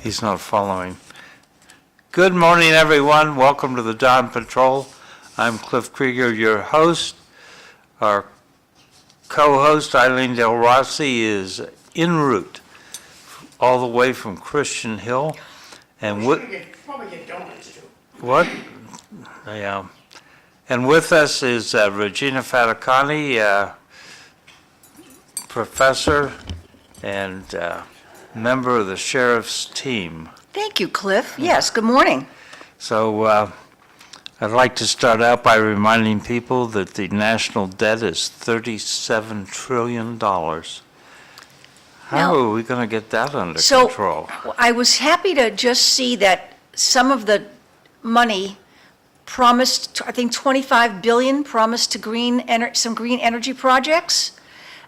He's not following. Good morning, everyone. Welcome to the Dawn Patrol. I'm Cliff Krieger, your host. Our co-host, Eileen Delrossi, is en route all the way from Christian Hill. And Probably get donuts too. what? Yeah. And with us is Regina Faticanti, professor and member of the sheriff's team. Thank you, Cliff. Yes, good morning. So I'd like to start out by reminding people that the national debt is $37 trillion. How are we going to get that under control? I was happy to just see that some of the money promised, I think 25 billion promised to some green energy projects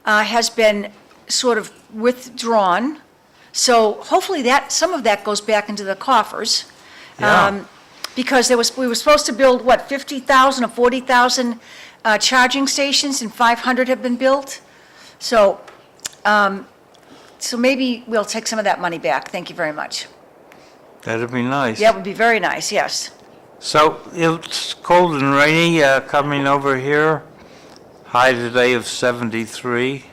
has been sort of withdrawn. So hopefully some of that goes back into the coffers. Yeah. Because we were supposed to build, 50,000 or 40,000 charging stations, and 500 have been built. So maybe we'll take some of that money back. Thank you very much. That'd be nice. That would be very nice, yes. So it's cold and rainy coming over here. High today of 73.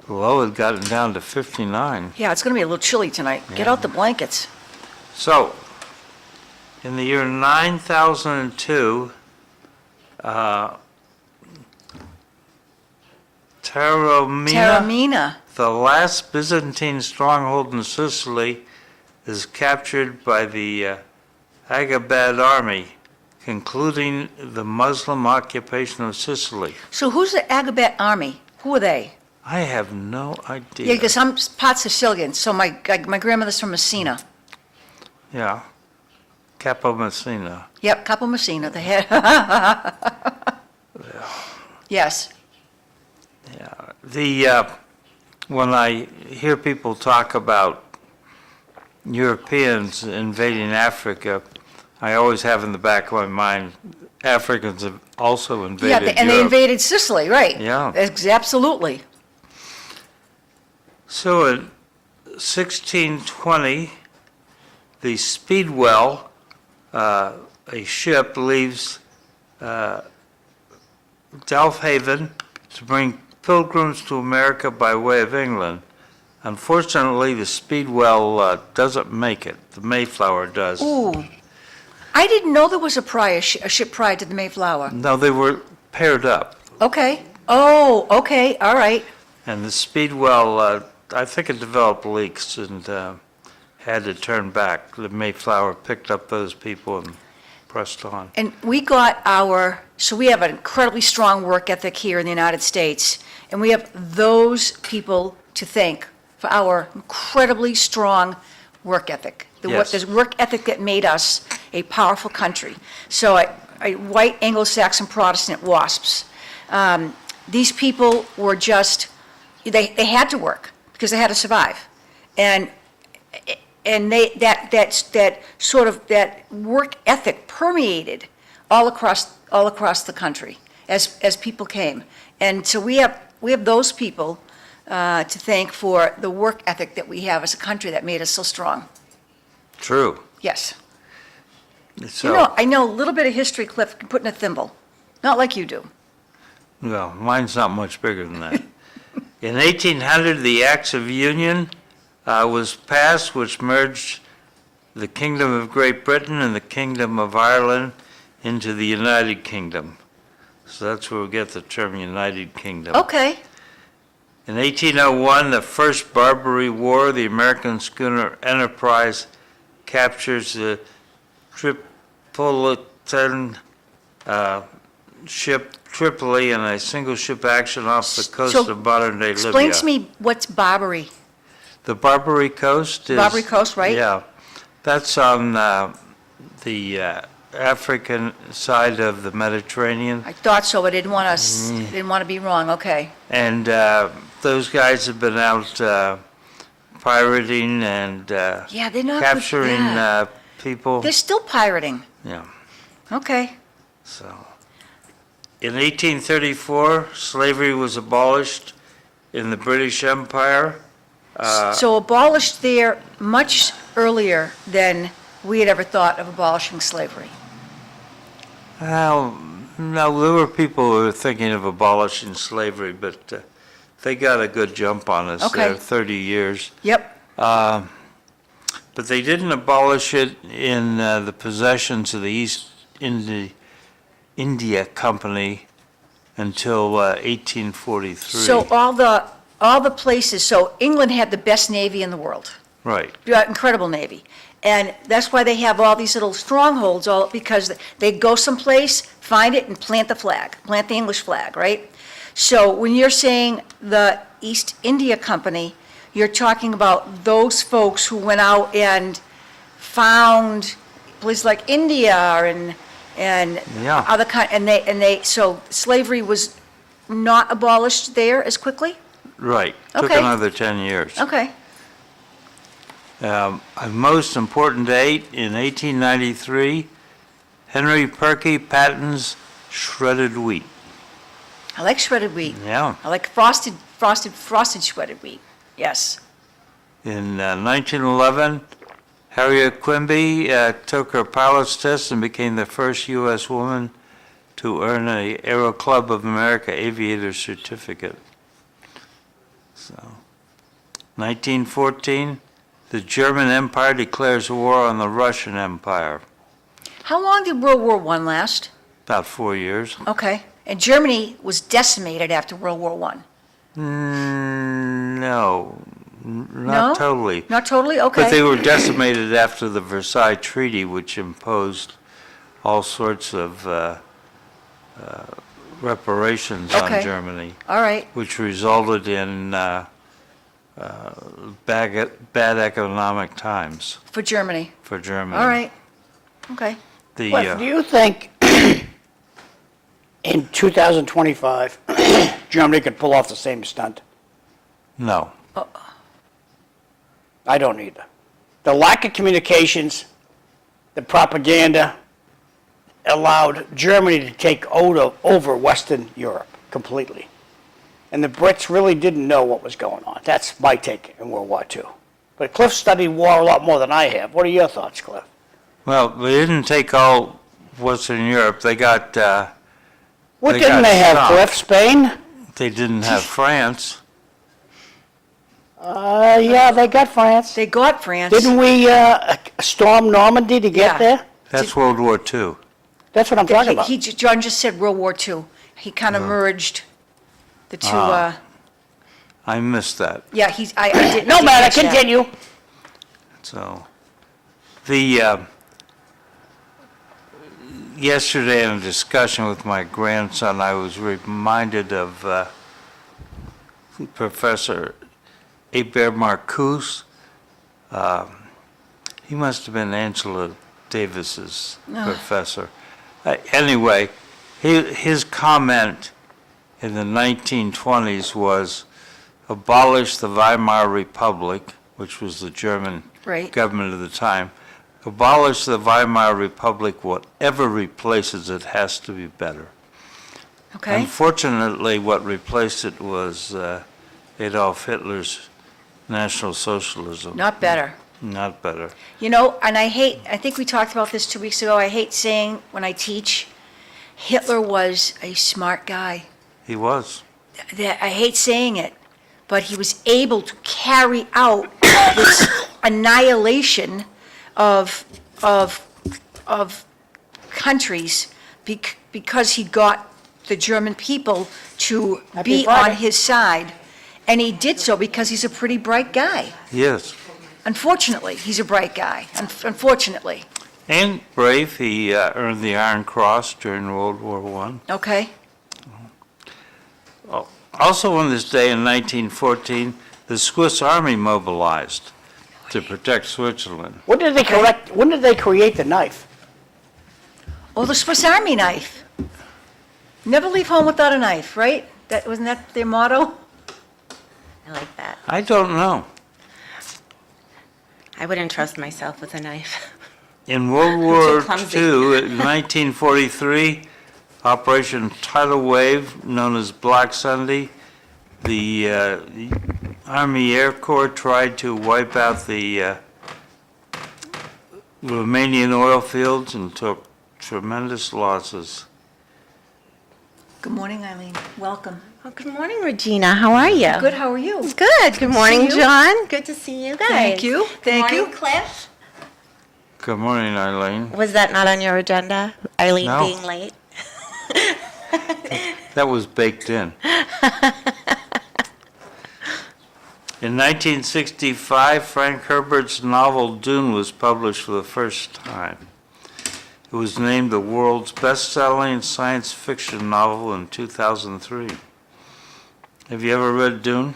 Low had gotten down to 59. Yeah, it's going to be a little chilly tonight. Get out the blankets. So, in the year 9002, Taormina. the last Byzantine stronghold in Sicily, is captured by the Agabad army, concluding the Muslim occupation of Sicily. So who's the Agabad army? Who are they? I have no idea. Yeah, because I'm part Sicilian, so my grandmother's from Messina. Yeah. Capo Messina. Yep, Capo Messina, the head. Yes. Yeah. When I hear people talk about Europeans invading Africa, I always have in the back of my mind, Africans have also invaded Yeah, and they Europe. invaded Sicily, right? Yeah. Absolutely. So in 1620, the Speedwell, a ship, leaves Delfhaven to bring pilgrims to America by way of England. Unfortunately, the Speedwell doesn't make it. The Mayflower does. Ooh. I didn't know there was a ship prior to the Mayflower. No, they were paired up. Okay. Oh, okay, all right. And the Speedwell, I think it developed leaks and had to turn back. The Mayflower picked up those people and pressed on. And we have an incredibly strong work ethic here in the United States, and we have those people to thank for our incredibly strong work ethic. Yes. The work ethic that made us a powerful country. So white Anglo-Saxon Protestant WASPs. These people were they had to work because they had to survive. And that work ethic permeated all across the country as people came. And so we have those people to thank for the work ethic that we have as a country that made us so strong. True. Yes. So, I know a little bit of history, Cliff, can put in a thimble. Not like you do. well, mine's not much bigger than that. In 1800, the Acts of Union was passed, which merged the Kingdom of Great Britain and the Kingdom of Ireland into the United Kingdom. So that's where we get the term United Kingdom. Okay. In 1801, the First Barbary War, the American schooner Enterprise captures the Tripolitan ship Tripoli in a single ship action off the coast of modern-day Libya. Explain to me what's Barbary. The Barbary Coast is... Barbary Coast, right? Yeah. That's on the African side of the Mediterranean. I thought so, but I didn't want to be wrong. Okay. And those guys have been out pirating and Yeah, they're not capturing good. Yeah. people. They're still pirating. Yeah. Okay. So, in 1834, slavery was abolished in the British Empire. So abolished there much earlier than we had ever thought of abolishing slavery. Well, no, there were people who were thinking of abolishing slavery, but they got a good jump on us Okay. there, 30 years. Yep, But they didn't abolish it in the possessions of the East India Company until 1843. so all the places, so England had the best navy in the world. Right, Incredible navy. And that's why they have all these little strongholds, because they go someplace, find it, and plant the flag, plant the English flag, right? So when you're saying the East India Company, you're talking about those folks who went out and found places like India and Yeah. other so slavery was not abolished there as quickly? right. Took Okay. another 10 years. Okay. A most important date, in 1893, Henry Perky patents shredded wheat. I like shredded wheat. Yeah. I like frosted shredded wheat. Yes. In 1911, Harriet Quimby took her pilot's test and became the first U.S. woman to earn a Aero Club of America aviator certificate. So, 1914, the German Empire declares war on the Russian Empire. How long did World War I last? About 4 years. Okay. And Germany was decimated after World War I. No, No? not totally. Not totally? Okay. But they were decimated after the Versailles Treaty, which imposed all sorts of reparations on Okay. Germany, All right. which resulted in bad economic times For Germany. for Germany. All right. Okay. The, Cliff, do you think in 2025, Germany could pull off the same stunt? no, I don't either. The lack of communications, the propaganda allowed Germany to take over Western Europe completely. And the Brits really didn't know what was going on. That's my take in World War II. But Cliff studied war a lot more than I have. What are your thoughts, Cliff? well, they didn't take all Western Europe. They got, What They didn't got they have, stopped. Cliff? Spain? they didn't have France. Yeah, they got France. They got France. Didn't we storm Normandy to get Yeah. there? That's World War II. That's what I'm talking about. John just said World War II. He kind of merged the two, I missed that. yeah, I did. No I did matter, catch that. continue. So, yesterday in a discussion with my grandson, I was reminded of Professor Hébert Marcuse. He must have been Angela Davis's professor. Anyway, his comment in the 1920s was, abolish the Weimar Republic, which was the German Right. government of the time. Abolish the Weimar Republic, whatever replaces it has to be better. Okay. Unfortunately, what replaced it was Adolf Hitler's National Socialism. Not better. Not better. You know, and I think we talked about this 2 weeks ago, I hate saying when I teach, Hitler was a smart guy. He was. I hate saying it, but he was able to carry out this annihilation of countries because he got the German people to Happy be Friday. on his side. And he did so because he's a pretty bright guy. Yes. Unfortunately, he's a bright guy, unfortunately. And brave, he earned the Iron Cross during World War I. Okay? Also on this day in 1914, the Swiss Army mobilized to protect Switzerland. When did they create the knife? Oh, the Swiss Army knife. Never leave home without a knife, right? Wasn't that their motto? I like that. I don't know. I wouldn't trust myself with a knife. In World War clumsy. II, in 1943, Operation Tidal Wave, known as Black Sunday, the Army Air Corps tried to wipe out the Romanian oil fields and took tremendous losses. Good morning, Eileen. Welcome. Oh, good morning, Regina. How are you? Good, how are you? Good. Good morning, you. John. Good to see you guys. Thank you. Thank Good you. morning, Cliff. Good morning, Eileen. Was that not on your agenda? Eileen No. being late? That was baked in. In 1965, Frank Herbert's novel Dune was published for the first time. It was named the world's best-selling science fiction novel in 2003. Have you ever read Dune?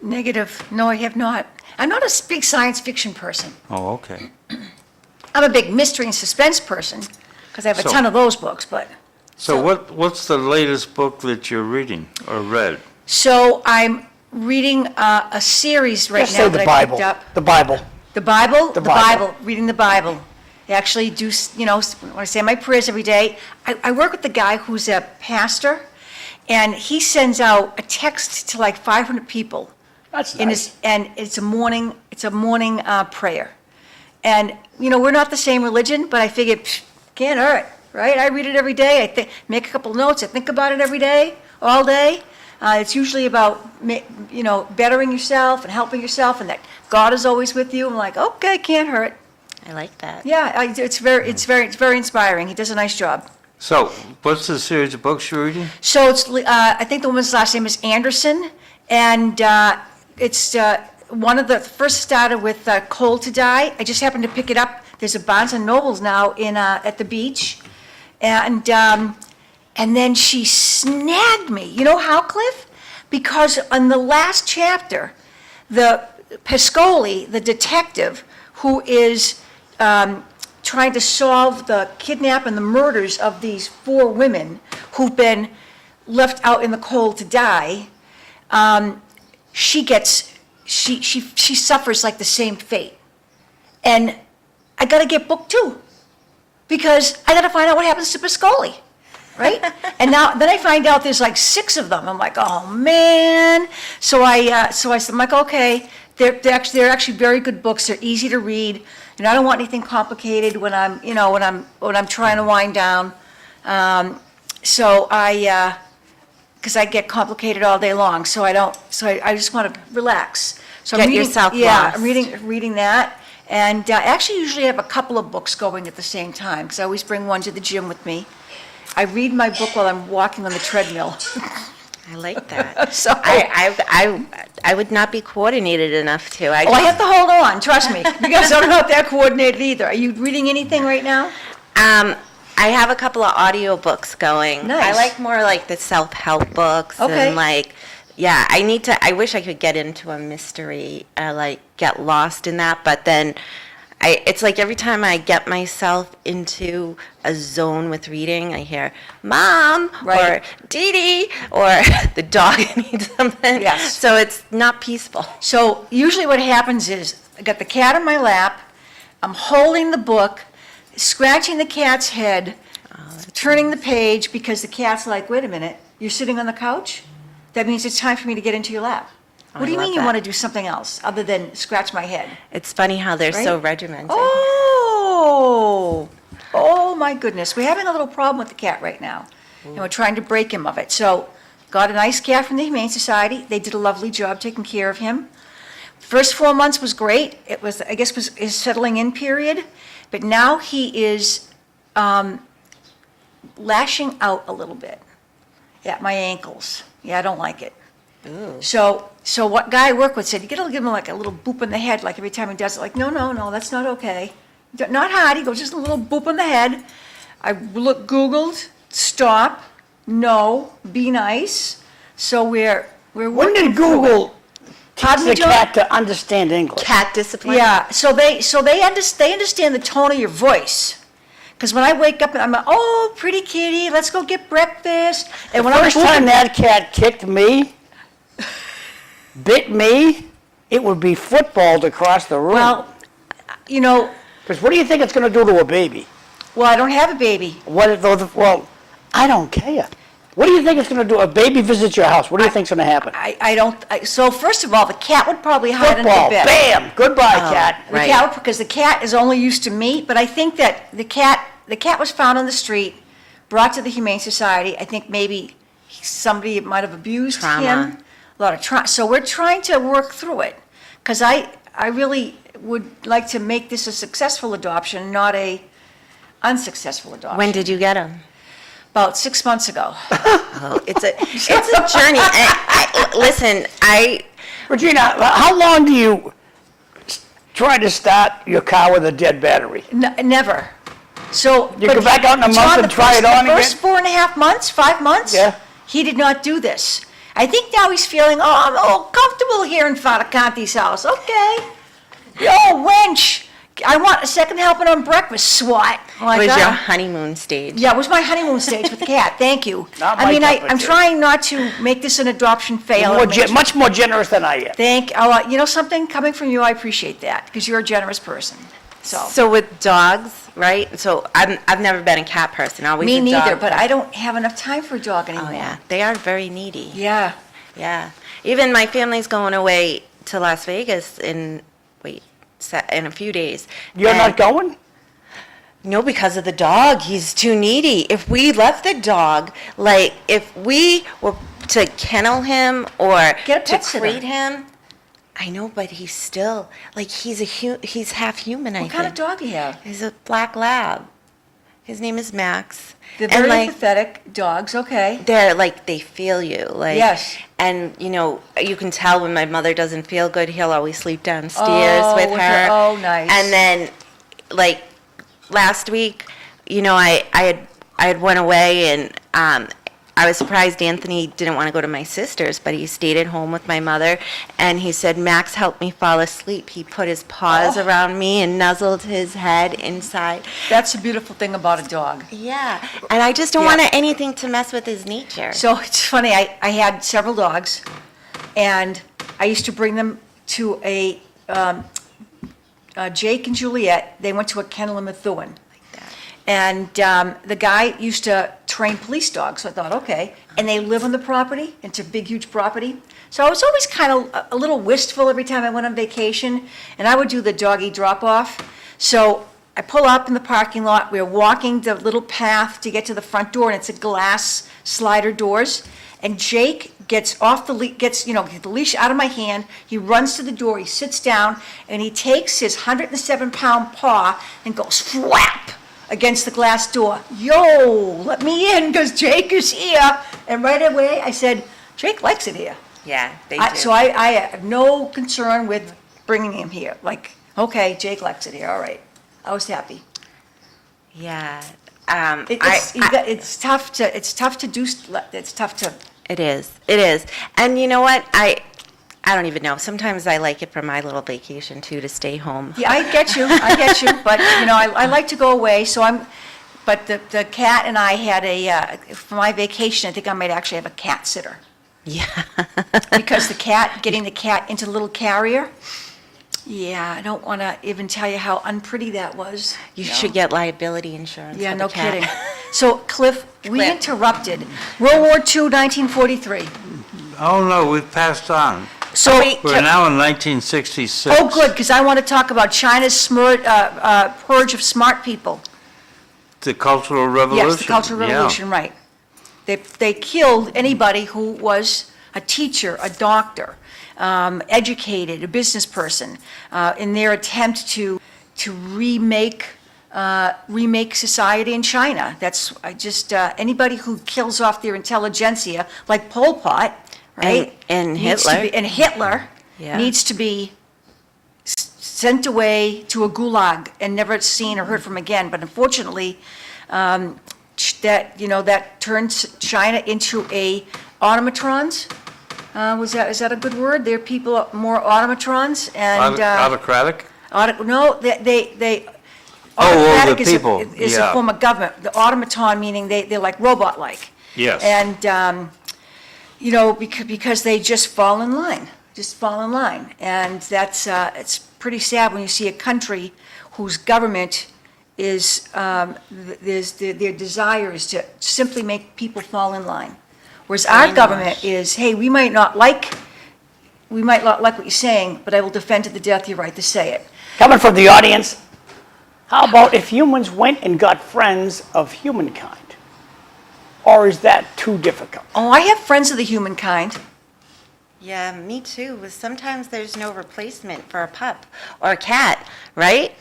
Negative. No, I have not. I'm not a big science fiction person. Oh, okay. I'm a big mystery and suspense person, because I have a So- ton of those books, but. So what's the latest book that you're reading or read? So I'm reading a series right Just now say that the I Bible. picked up. The Bible. The Bible? The Bible. Reading the Bible. I actually do, when I say my prayers every day, I work with the guy who's a pastor, and he sends out a text to like 500 people. That's And nice. it's a morning prayer. And, we're not the same religion, but I figured, can't hurt, right? I read it every day, make a couple notes, I think about it every day, all day. It's usually about, bettering yourself and helping yourself, and that God is always with you. I'm like, okay, can't hurt. I like that. Yeah, it's very inspiring. He does a nice job. So what's the series of books you're reading? So it's, I think the woman's last name is Anderson, and it's one of the first started with Cold to Die. I just happened to pick it up. There's a Barnes and Nobles now at the beach, and then she snagged me. You know how, Cliff? Because on the last chapter, the Pescoli, the detective, who is trying to solve the kidnap and the murders of these 4 women who've been left out in the cold to die, she suffers like the same fate. And I gotta get book 2, because I gotta find out what happens to Pescoli, right? And then I find out there's like 6 of them. I'm like, oh man. So I said, I'm like, okay, they're actually very good books. They're easy to read, and I don't want anything complicated when I'm trying to wind down. Because I get complicated all day long, so I just want to relax. So Get yourself lost. I'm reading that, and actually usually I have a couple of books going at the same time, because I always bring one to the gym with me. I read my book while I'm walking on the treadmill. I like that. So- I would not be coordinated enough to. I have to hold on, trust me, because I'm not that coordinated either. Are you reading anything right now? I have a couple of audiobooks going. Nice. I like more like the self-help books Okay. and I wish I could get into a mystery, get lost in that, but then it's like every time I get myself into a zone with reading, I hear Mom Right. or Dee Dee or the dog needs something. Yes. So it's not peaceful. So usually what happens is, I got the cat in my lap, I'm holding the book, scratching the cat's head, turning the page, because the cat's like, wait a minute, you're sitting on the couch? That means it's time for me to get into your lap. What do you I mean love you that. want to do something else other than scratch my head? It's funny how they're so Right? regimented. Oh my goodness. We're having a little problem with the cat right now, and we're trying to break him of it. So, got a nice cat from the Humane Society. They did a lovely job taking care of him. First 4 months was great. It was, I guess, was his settling in period, but now he is lashing out a little bit at my ankles. Yeah, I don't like it. So what guy I work with said, you gotta give him like a little boop in the head, like every time he does it, like, no, that's not okay. Not hard, he goes, just a little boop in the head. I Googled, stop, no, be nice. So we're When working did through it. Google teach Pardon me, the John? cat to understand English? Cat discipline. Yeah, so they understand the tone of your voice. Because when I wake up, I'm like, oh, pretty kitty, let's go get breakfast. And when First time that cat kicked me, bit me, it would be footballed across the room. well, Because what do you think it's going to do to a baby? I don't have a baby. Well, I don't care. What do you think it's going to do? A baby visits your house. What do you think's going to happen? So first of all, the cat would probably hide under Football. the bed. Bam. Goodbye, cat. The cat, because the cat is only used to me, but I think that the cat was found on the street, brought to the Humane Society. I think maybe somebody might have abused Trauma. him. A lot of trauma. So we're trying to work through it, because I really would like to make this a successful adoption, not a unsuccessful adoption. When did you get him? About 6 months ago. Oh, it's a journey. Listen, Regina, how long do you try to start your car with a dead battery? Never. So. You but go back out in a John, month and try it on The first again? 4.5 months, 5 months. Yeah. He did not do this. I think now he's feeling, I'm all comfortable here in Faticanti's house. Okay. Yo, wench, I want a second helping on breakfast, swat. it was your honeymoon stage. Yeah, it was my honeymoon stage with the cat. Thank you. Not I my mean, cup of I'm tea. trying not to make this an adoption fail. Much more generous than I am. You know something? Coming from you, I appreciate that, because you're a generous person. So with dogs, right? So I've never been a cat person. Always Me a neither, dog but person. I don't have enough time for a dog anymore. Oh yeah, they are very needy. Yeah. Yeah. Even my family's going away to Las Vegas in a few days. You're And- not going? No, because of the dog. He's too needy. If we left the dog, like if we were to kennel him or Get a to pet sitter. crate him, I know, but he's still like he's half human. I What kind of think. dog do you have? He's a black lab. His name is Max. They're And, very like, pathetic dogs, okay. they're like they feel you, like Yes. And you can tell when my mother doesn't feel good, he'll always sleep downstairs with her. Oh, nice. And then, like last week, I had went away and I was surprised Anthony didn't want to go to my sister's, but he stayed at home with my mother, and he said, Max helped me fall asleep. He put his paws around me and nuzzled his head inside. That's the beautiful thing about a dog. Yeah, and I just don't want anything to mess with his nature. So it's funny, I had several dogs, and I used to bring them to Jake and Juliet. They went to a kennel in Methuen. And the guy used to train police dogs, so I thought, okay. And they live on the property, it's a big, huge property. So I was always kind of a little wistful every time I went on vacation, and I would do the doggy drop-off. So I pull up in the parking lot, we're walking the little path to get to the front door, and it's a glass slider doors. And Jake gets off the the leash out of my hand, he runs to the door, he sits down, and he takes his 107-pound paw and goes flap against the glass door. Yo, let me in, because Jake is here. And right away, I said, Jake likes it here. Yeah, they do. So I have no concern with bringing him here. Like, okay, Jake likes it here, all right. I was happy. Yeah. It's tough to do, it's tough to. It is. And you know what? I don't even know. Sometimes I like it for my little vacation too, to stay home. Yeah, I get you, but, I like to go away, but the cat and I had for my vacation, I think I might actually have a cat sitter. Yeah. Because getting the cat into the little carrier, I don't want to even tell you how unpretty that was. You should get liability insurance. Yeah, for no the cat. kidding. So Cliff, we interrupted. World War II, 1943. Oh, no, we've passed on. So We're now in 1966. Oh, good, because I want to talk about China's purge of smart people. The Cultural Revolution. Yes, the Cultural yeah. Revolution, right. They killed anybody who was a teacher, a doctor, educated, a business person, in their attempt to remake society in China. That's anybody who kills off their intelligentsia, like Pol Pot, right? And needs to Hitler. be- and Hitler Yeah. needs to be sent away to a gulag and never seen or heard from again. But unfortunately, that turns China into automatrons. Is that a good word? They're people more automatrons and. Autocratic? No, they. Oh, autocratic the is a- people, Is a yeah. form of government. The automaton meaning they're like robot-like. Yes. And, because they just fall in line. And that's, it's pretty sad when you see a country whose government is, their desire is to simply make people fall in line. Whereas our Brainwash. government is, hey, we might not like what you're saying, but I will defend to the death your right to say it. Coming from the audience, how about if humans went and got friends of humankind? Or is that too difficult? Oh, I have friends of the humankind. Yeah, me too. But sometimes there's no replacement for a pup or a cat, right?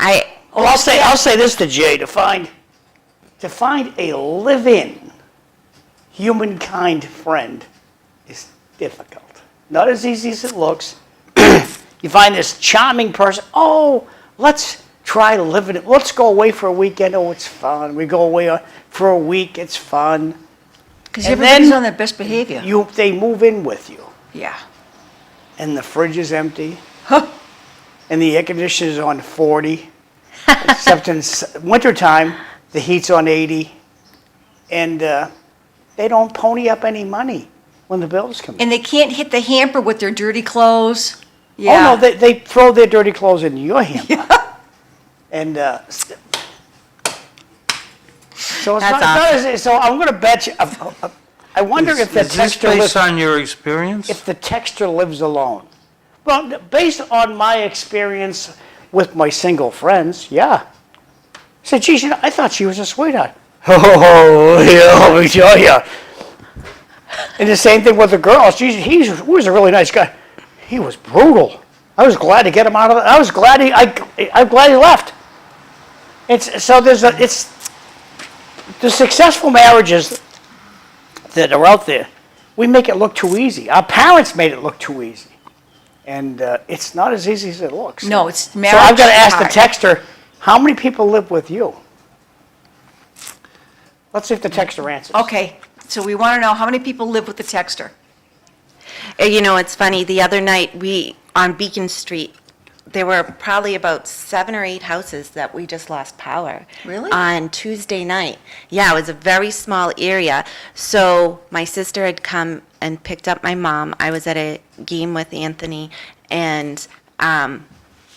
Well, I'll say this to Jay, to find a live-in humankind friend is difficult. Not as easy as it looks. You find this charming person, oh, let's try living it. Let's go away for a weekend, oh, it's fun. We go away for a week, it's fun. Because And everybody's then on their best behavior. They move in with you, Yeah. and the fridge is empty, Huh. and the air conditioner is on 40, except in wintertime, the heat's on 80, and they don't pony up any money when the bills come in. And they can't hit the hamper with their dirty clothes. Oh, Yeah. no, they throw their dirty clothes in your hamper. And so it's That's not as, so I'm going to bet you, I wonder if the Is this texter lives, based on your experience? if the texter lives alone. Well, based on my experience with my single friends, yeah. I said, geez, I thought she was a sweetheart. Oh, yeah, let me tell you. And the same thing with the girls. He was a really nice guy. He was brutal. I was glad to get him out of it. I was glad I'm glad he left. It's the successful marriages that are out there. We make it look too easy. Our parents made it look too easy, and it's not as easy as it looks. No, it's So marriage. I've got to ask the hard. texter, how many people live with you? Let's see if the texter answers. Okay, so we want to know how many people live with the texter. You know, it's funny, the other night, on Beacon Street, there were probably about 7 or 8 houses that we just lost power. Really? On Tuesday night. Yeah, it was a very small area. So my sister had come and picked up my mom. I was at a game with Anthony, and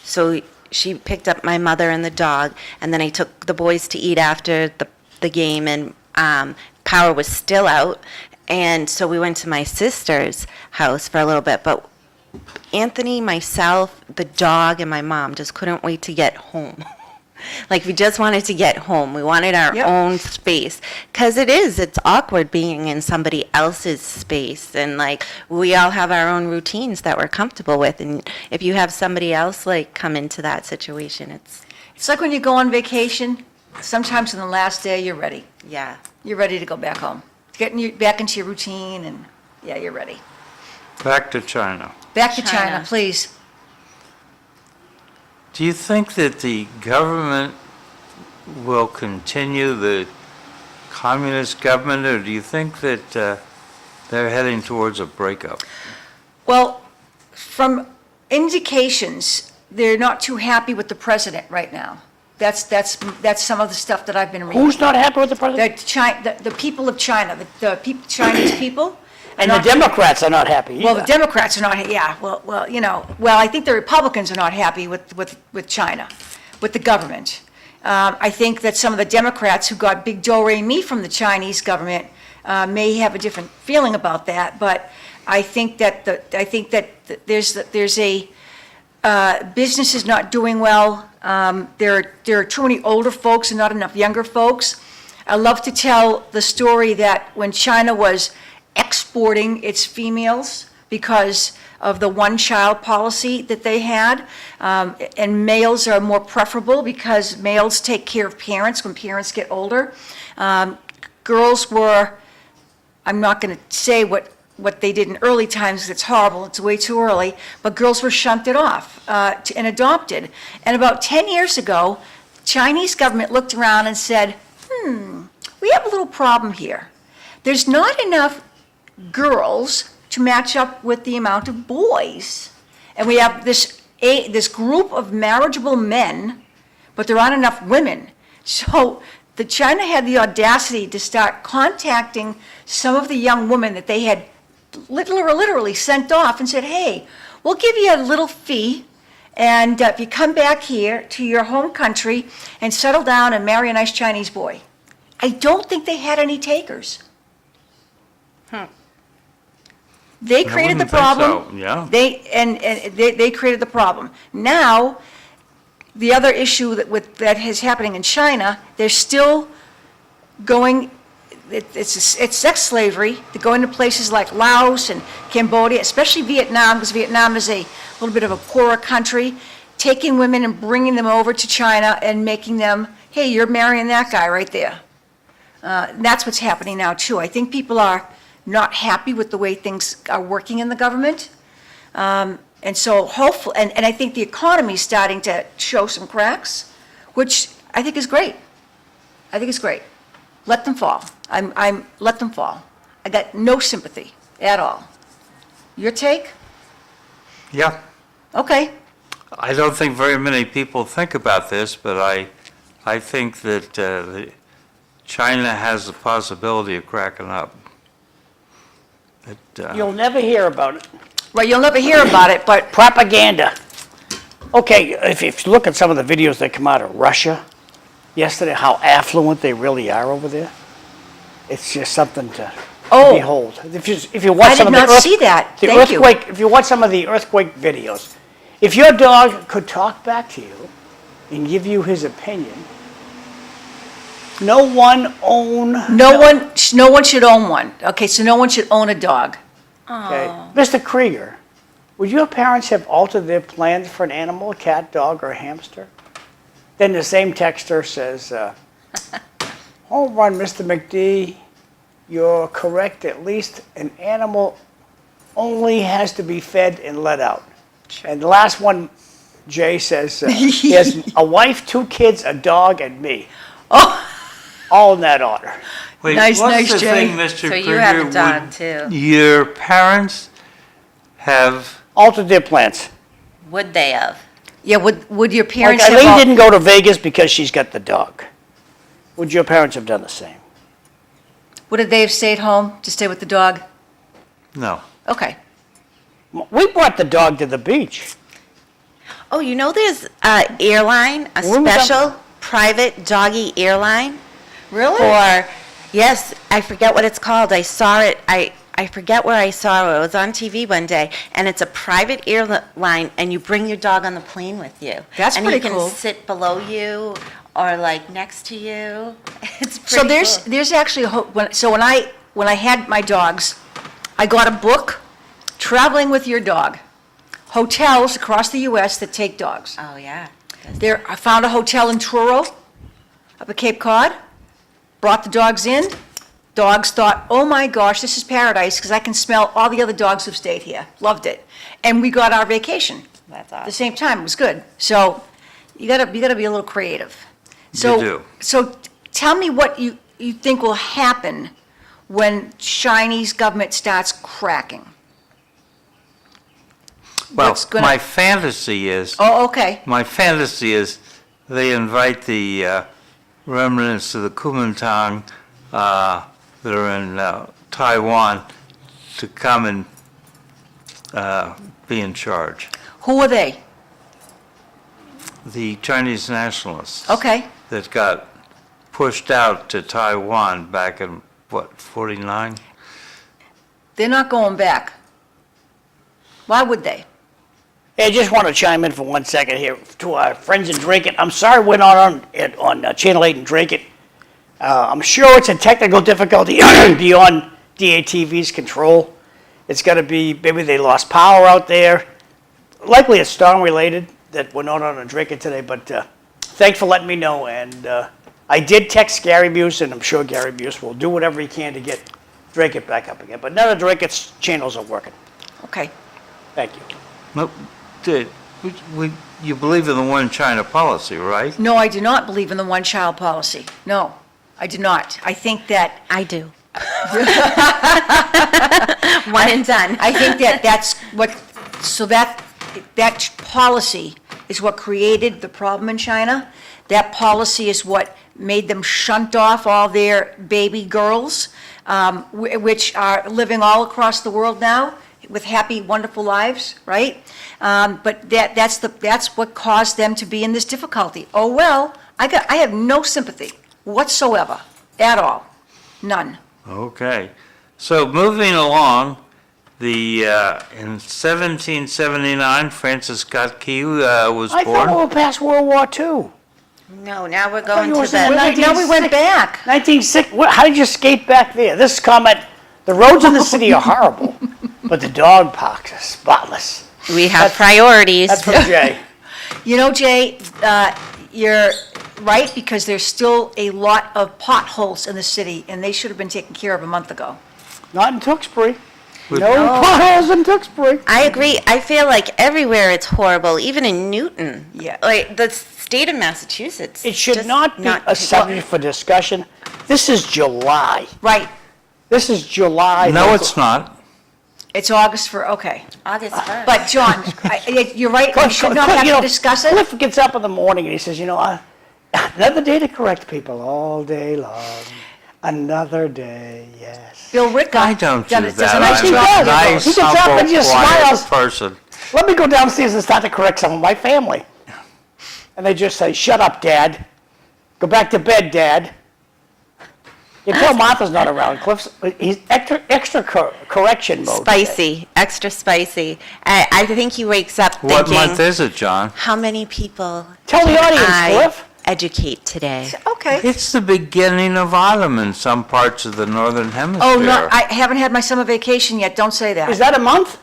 so she picked up my mother and the dog, and then I took the boys to eat after the game, and power was still out. And so we went to my sister's house for a little bit, but Anthony, myself, the dog, and my mom just couldn't wait to get home. Like, we just wanted to get home. We wanted our Yep. own space. Because it's awkward being in somebody else's space. And, like, we all have our own routines that we're comfortable with. And if you have somebody else, like, come into that situation, It's like when you go on vacation, sometimes on the last day, you're ready. yeah. You're ready to go back home. Getting back into your routine, and yeah, you're ready. Back to China. Back to China, China. please. Do you think that the government will continue the communist government, or do you think that they're heading towards a breakup? Well, from indications, they're not too happy with the president right now. That's some of the stuff that I've been reading. Who's not happy with the president? The people of China, Chinese people. are And the not- Democrats are not happy Well, the either. Democrats are not, yeah, I think the Republicans are not happy with China, with the government. I think that some of the Democrats who got big do-re-mi from the Chinese government may have a different feeling about that, but I think that there's a, business is not doing well. There are too many older folks and not enough younger folks. I love to tell the story that when China was exporting its females because of the one-child policy that they had, and males are more preferable because males take care of parents when parents get older. Girls were, I'm not going to say what they did in early times, 'cause it's horrible, it's way too early, but girls were shunted off and adopted. And about 10 years ago, Chinese government looked around and said, we have a little problem here. There's not enough girls to match up with the amount of boys. And we have this group of marriageable men, but there aren't enough women. So China had the audacity to start contacting some of the young women that they had literally sent off and said, hey, we'll give you a little fee, and if you come back here to your home country and settle down and marry a nice Chinese boy. I don't think they had any takers. They created the wouldn't think problem. so, yeah. They created the problem. Now, the other issue that is happening in China, they're still going, it's sex slavery. They're going to places like Laos and Cambodia, especially Vietnam, because Vietnam is a little bit of a poorer country, taking women and bringing them over to China and making them, hey, you're marrying that guy right there. That's what's happening now, too. I think people are not happy with the way things are working in the government. And so hopefully, and I think the economy is starting to show some cracks, which I think is great. I think it's great. Let them fall. Let them fall. I got no sympathy at all. Your take? Yeah. Okay. I don't think very many people think about this, but I think that China has the possibility of cracking up. You'll never hear about it. Well, you'll never hear about it, but Propaganda. Okay, if you look at some of the videos that come out of Russia yesterday, how affluent they really are over there, it's just something to behold. If you watch I some did of the not see that. the Thank you. earthquake, if you watch some of the earthquake videos, if your dog could talk back to you and give you his opinion, no one should own one. Okay, so no one should own a dog. Okay. Mr. Krieger, would your parents have altered their plans for an animal, a cat, dog, or a hamster? Then the same texter says, home run, Mr. McD. You're correct. At least an animal only has to be fed and let out. And the last one, Jay says, he has a wife, 2 kids, a dog, and me. Oh. All in that order. Wait, Nice, what's the Jay. thing, Mr. So Krieger? you have a dog, Would too. Your parents have, Altered their plans. Would they have? Yeah, would your Like parents have... Eileen didn't go to Vegas because she's got the dog. Would your parents have done the same? Would they have stayed home to stay with the dog? no. Okay. We brought the dog to the beach. Oh, you know there's a airline, a When was that? special private doggy airline? Really? Or, yes, I forget what it's called. I saw it, I forget where I saw it. It was on TV one day, and it's a private airline, and you bring your dog on the plane with you. That's and pretty he cool. can sit below you or like next to you. It's pretty So cool. there's actually when I had my dogs, I got a book, Traveling with Your Dog, hotels across the U.S. that take dogs. Oh, yeah. I found a hotel in Truro, up at Cape Cod, brought the dogs in. Dogs thought, oh my gosh, this is paradise, because I can smell all the other dogs who've stayed here. Loved it. And we got our vacation. That's At the awesome. same time, it was good. So you gotta be a little creative. So, do. So tell me what you think will happen when Chinese government starts cracking. Well, What's gonna- my fantasy is, Oh, okay. they invite the remnants of the Kuomintang that are in Taiwan to come and be in charge. Who are they? The Chinese nationalists. Okay. That got pushed out to Taiwan back in, 49? They're not going back. Why would they? Hey, I just want to chime in for 1 second here to our friends in Drake It. I'm sorry we're not on Channel 8 and Drake It. I'm sure it's a technical difficulty beyond DATV's control. It's got to be, maybe they lost power out there. Likely it's storm related that we're not on Drake It today, but thanks for letting me know. And I did text Gary Buse, and I'm sure Gary Buse will do whatever he can to get Drake It back up again. But none of Drake It's channels are working. Okay. Thank you. No, you believe in the one China policy, right? No, I do not believe in the one-child policy. No, I do not. I think that I do. One and done. I think that's what, so that policy is what created the problem in China. That policy is what made them shunt off all their baby girls, which are living all across the world now with happy, wonderful lives, right? But that's what caused them to be in this difficulty. Oh, well, I have no sympathy whatsoever, at all. None. Okay. So moving along, in 1779, Francis Scott Key was I thought we born. were past World War II. No, now we're thought going you to were saying the, Now we went back. 1960, how did you skate back there? This is comment, the roads in the city are horrible, but the dog parks are spotless. we have priorities. That's from Jay. You know, Jay, you're right, because there's still a lot of potholes in the city, and they should have been taken care of a month ago. Not in Tewksbury. With- No potholes in Tewksbury. I agree. I feel like everywhere it's horrible, even in Newton. Yeah. Like the state of Massachusetts. It should just not be a subject for discussion. This is July. Right, This is July. No, it's not. it's August okay. August 1st. But, John, you're right, we should not have to discuss it. Cliff gets up in the morning and he says, another day to correct people all day long. Another day, yes. Bill Rick I don't do does a that. nice He I'm job. does. a nice, He gets up and humble, just quiet smiles. person. Let me go downstairs and start to correct some of my family. And they just say, shut up, Dad. Go back to bed, Dad. You tell Martha's not around. Cliff's, he's extra correction mode. today. Spicy, extra spicy. I think he wakes up What thinking, month is it, John? how many people Tell the audience, I Cliff. educate today? Okay. It's the beginning of autumn in some parts of the northern hemisphere. Oh, no, I haven't had my summer vacation yet, don't say that. Is that a month?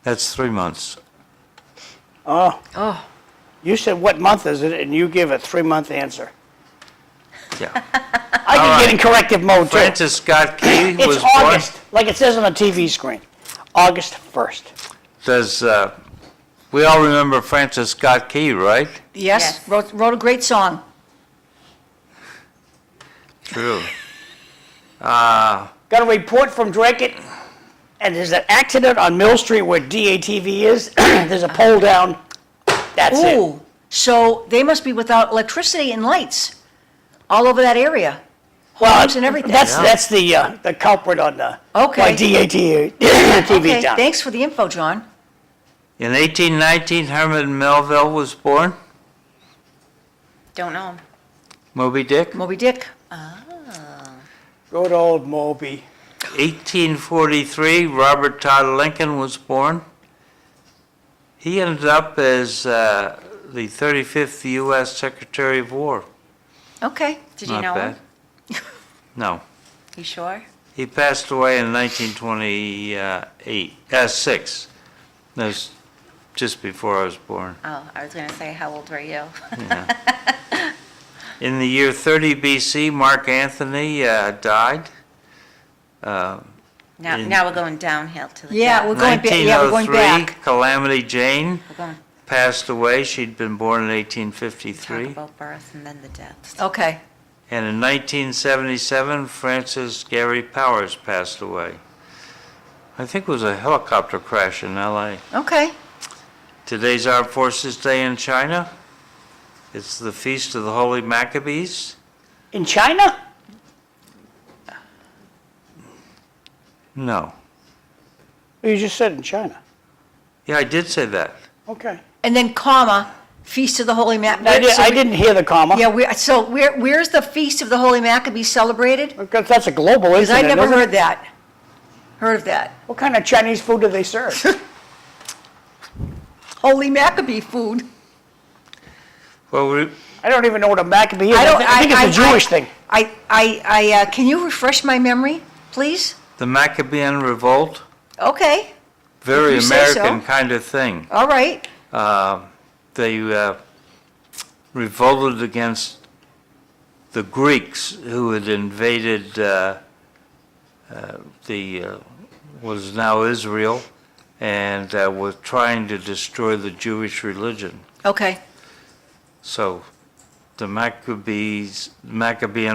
That's 3 months. Oh, Oh, you said what month is it, and you give a 3-month answer. Yeah. I can right. get in corrective mode, too. Francis Scott Key was It's born. August, like it says on the TV screen. August 1st. Does, we all remember Francis Scott Key, right? yes, Yes. wrote a great song. True. Got a report from Dracut, and there's an accident on Mill Street where DATV is. There's a pole down. That's it. Ooh, so they must be without electricity and lights all over that area. Homes and everything. That's the culprit on the Okay. why DATV Okay, down. thanks for the info, John. In 1819, Herman Melville was born. Don't know. Moby Dick. Moby Dick. Good old Moby. 1843, Robert Todd Lincoln was born. He ended up as the 35th U.S. Secretary of War. Okay, Did you Not know bad. him? No. You sure? He passed away in 1926. That was just before I was born. Oh, I was going to say, how old were you? In the year 30 BC, Mark Antony died. Now In- we're going downhill to the Yeah, death. we're going back. Yeah, we're going 1903, back. Calamity Jane We're going passed away. She'd been born in to talk 1853. about birth and then the deaths. Okay, And in 1977, Francis Gary Powers passed away. I think it was a helicopter crash in L.A. okay. Today's Armed Forces Day in China. It's the Feast of the Holy Maccabees. In China? No. You just said in China. Yeah, I did say that. Okay. And then comma, Feast of the Holy I didn't hear the comma. Yeah, where's the Feast of the Holy Maccabees celebrated? Because that's a global Because I incident. never isn't it? heard that. Heard of that. What kind of Chinese food do they serve? Holy Maccabee food. Well, I don't even know what a Maccabee is. I don't- I think it's a Jewish thing. Can you refresh my memory, please? the Maccabean Revolt, Okay, very If you say so. American kind of thing. all right. They revolted against the Greeks who had invaded what is now Israel and were trying to destroy the Jewish religion. Okay, So the Maccabean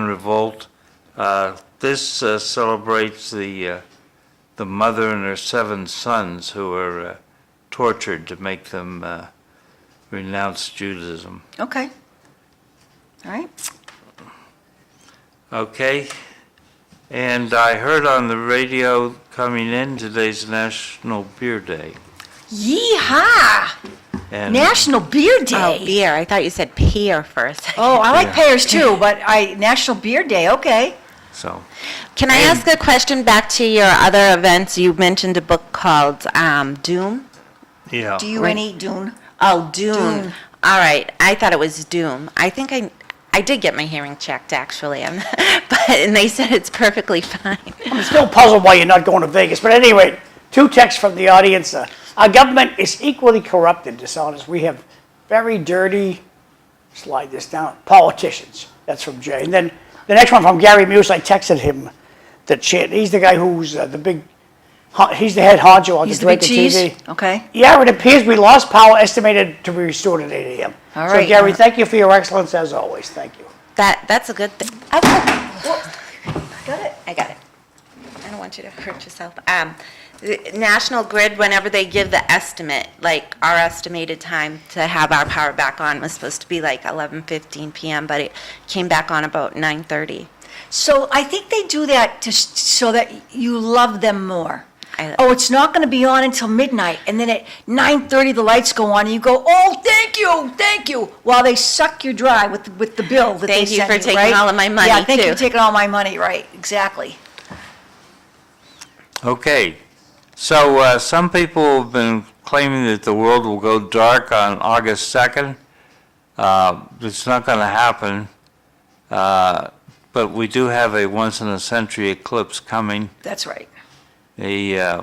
Revolt, this celebrates the mother and her 7 sons who were tortured to make them renounce Judaism. okay. All right. Okay, and I heard on the radio coming in, today's National Beer Day. Yeehaw! And National Beer Oh, Day. beer. I thought you said pear for a second. Oh, I like Yeah. pears too, but National Beer Day, okay. So, Can I ask a question back to your other events? You mentioned a book called Doom. yeah. D-U-N-E, Dune. Oh, Dune. Dune. All right. I thought it was Doom. I think I did get my hearing checked, actually, and they said it's perfectly fine. I'm still puzzled why you're not going to Vegas, but anyway, 2 texts from the audience. Our government is equally corrupted, dishonest. We have very dirty, slide this down, politicians. That's from Jay. And then the next one from Gary Muse, I texted him he's the guy who's he's the head honcho on He's the the big Drake cheese? TV. Okay. Yeah, it appears we lost power, estimated to be restored at 8 a.m. All So right. Gary, thank you for your excellence as always. Thank you. That's a good thing. Oh, got it. I got it. I don't want you to hurt yourself. The National Grid, whenever they give the estimate, like our estimated time to have our power back on was supposed to be like 11:15 p.m., but it came back on about 9:30. So I think they do that so that you love them more. I- Oh, it's not going to be on until midnight, and then at 9:30 the lights go on, and you go, oh, thank you, while they suck you dry with the bill that they Thank you send for you, taking right? all of my money, Yeah, thank you too. for taking all my money, right, exactly. Okay, so some people have been claiming that the world will go dark on August 2nd. It's not going to happen, but we do have a once-in-a-century eclipse coming. That's right. A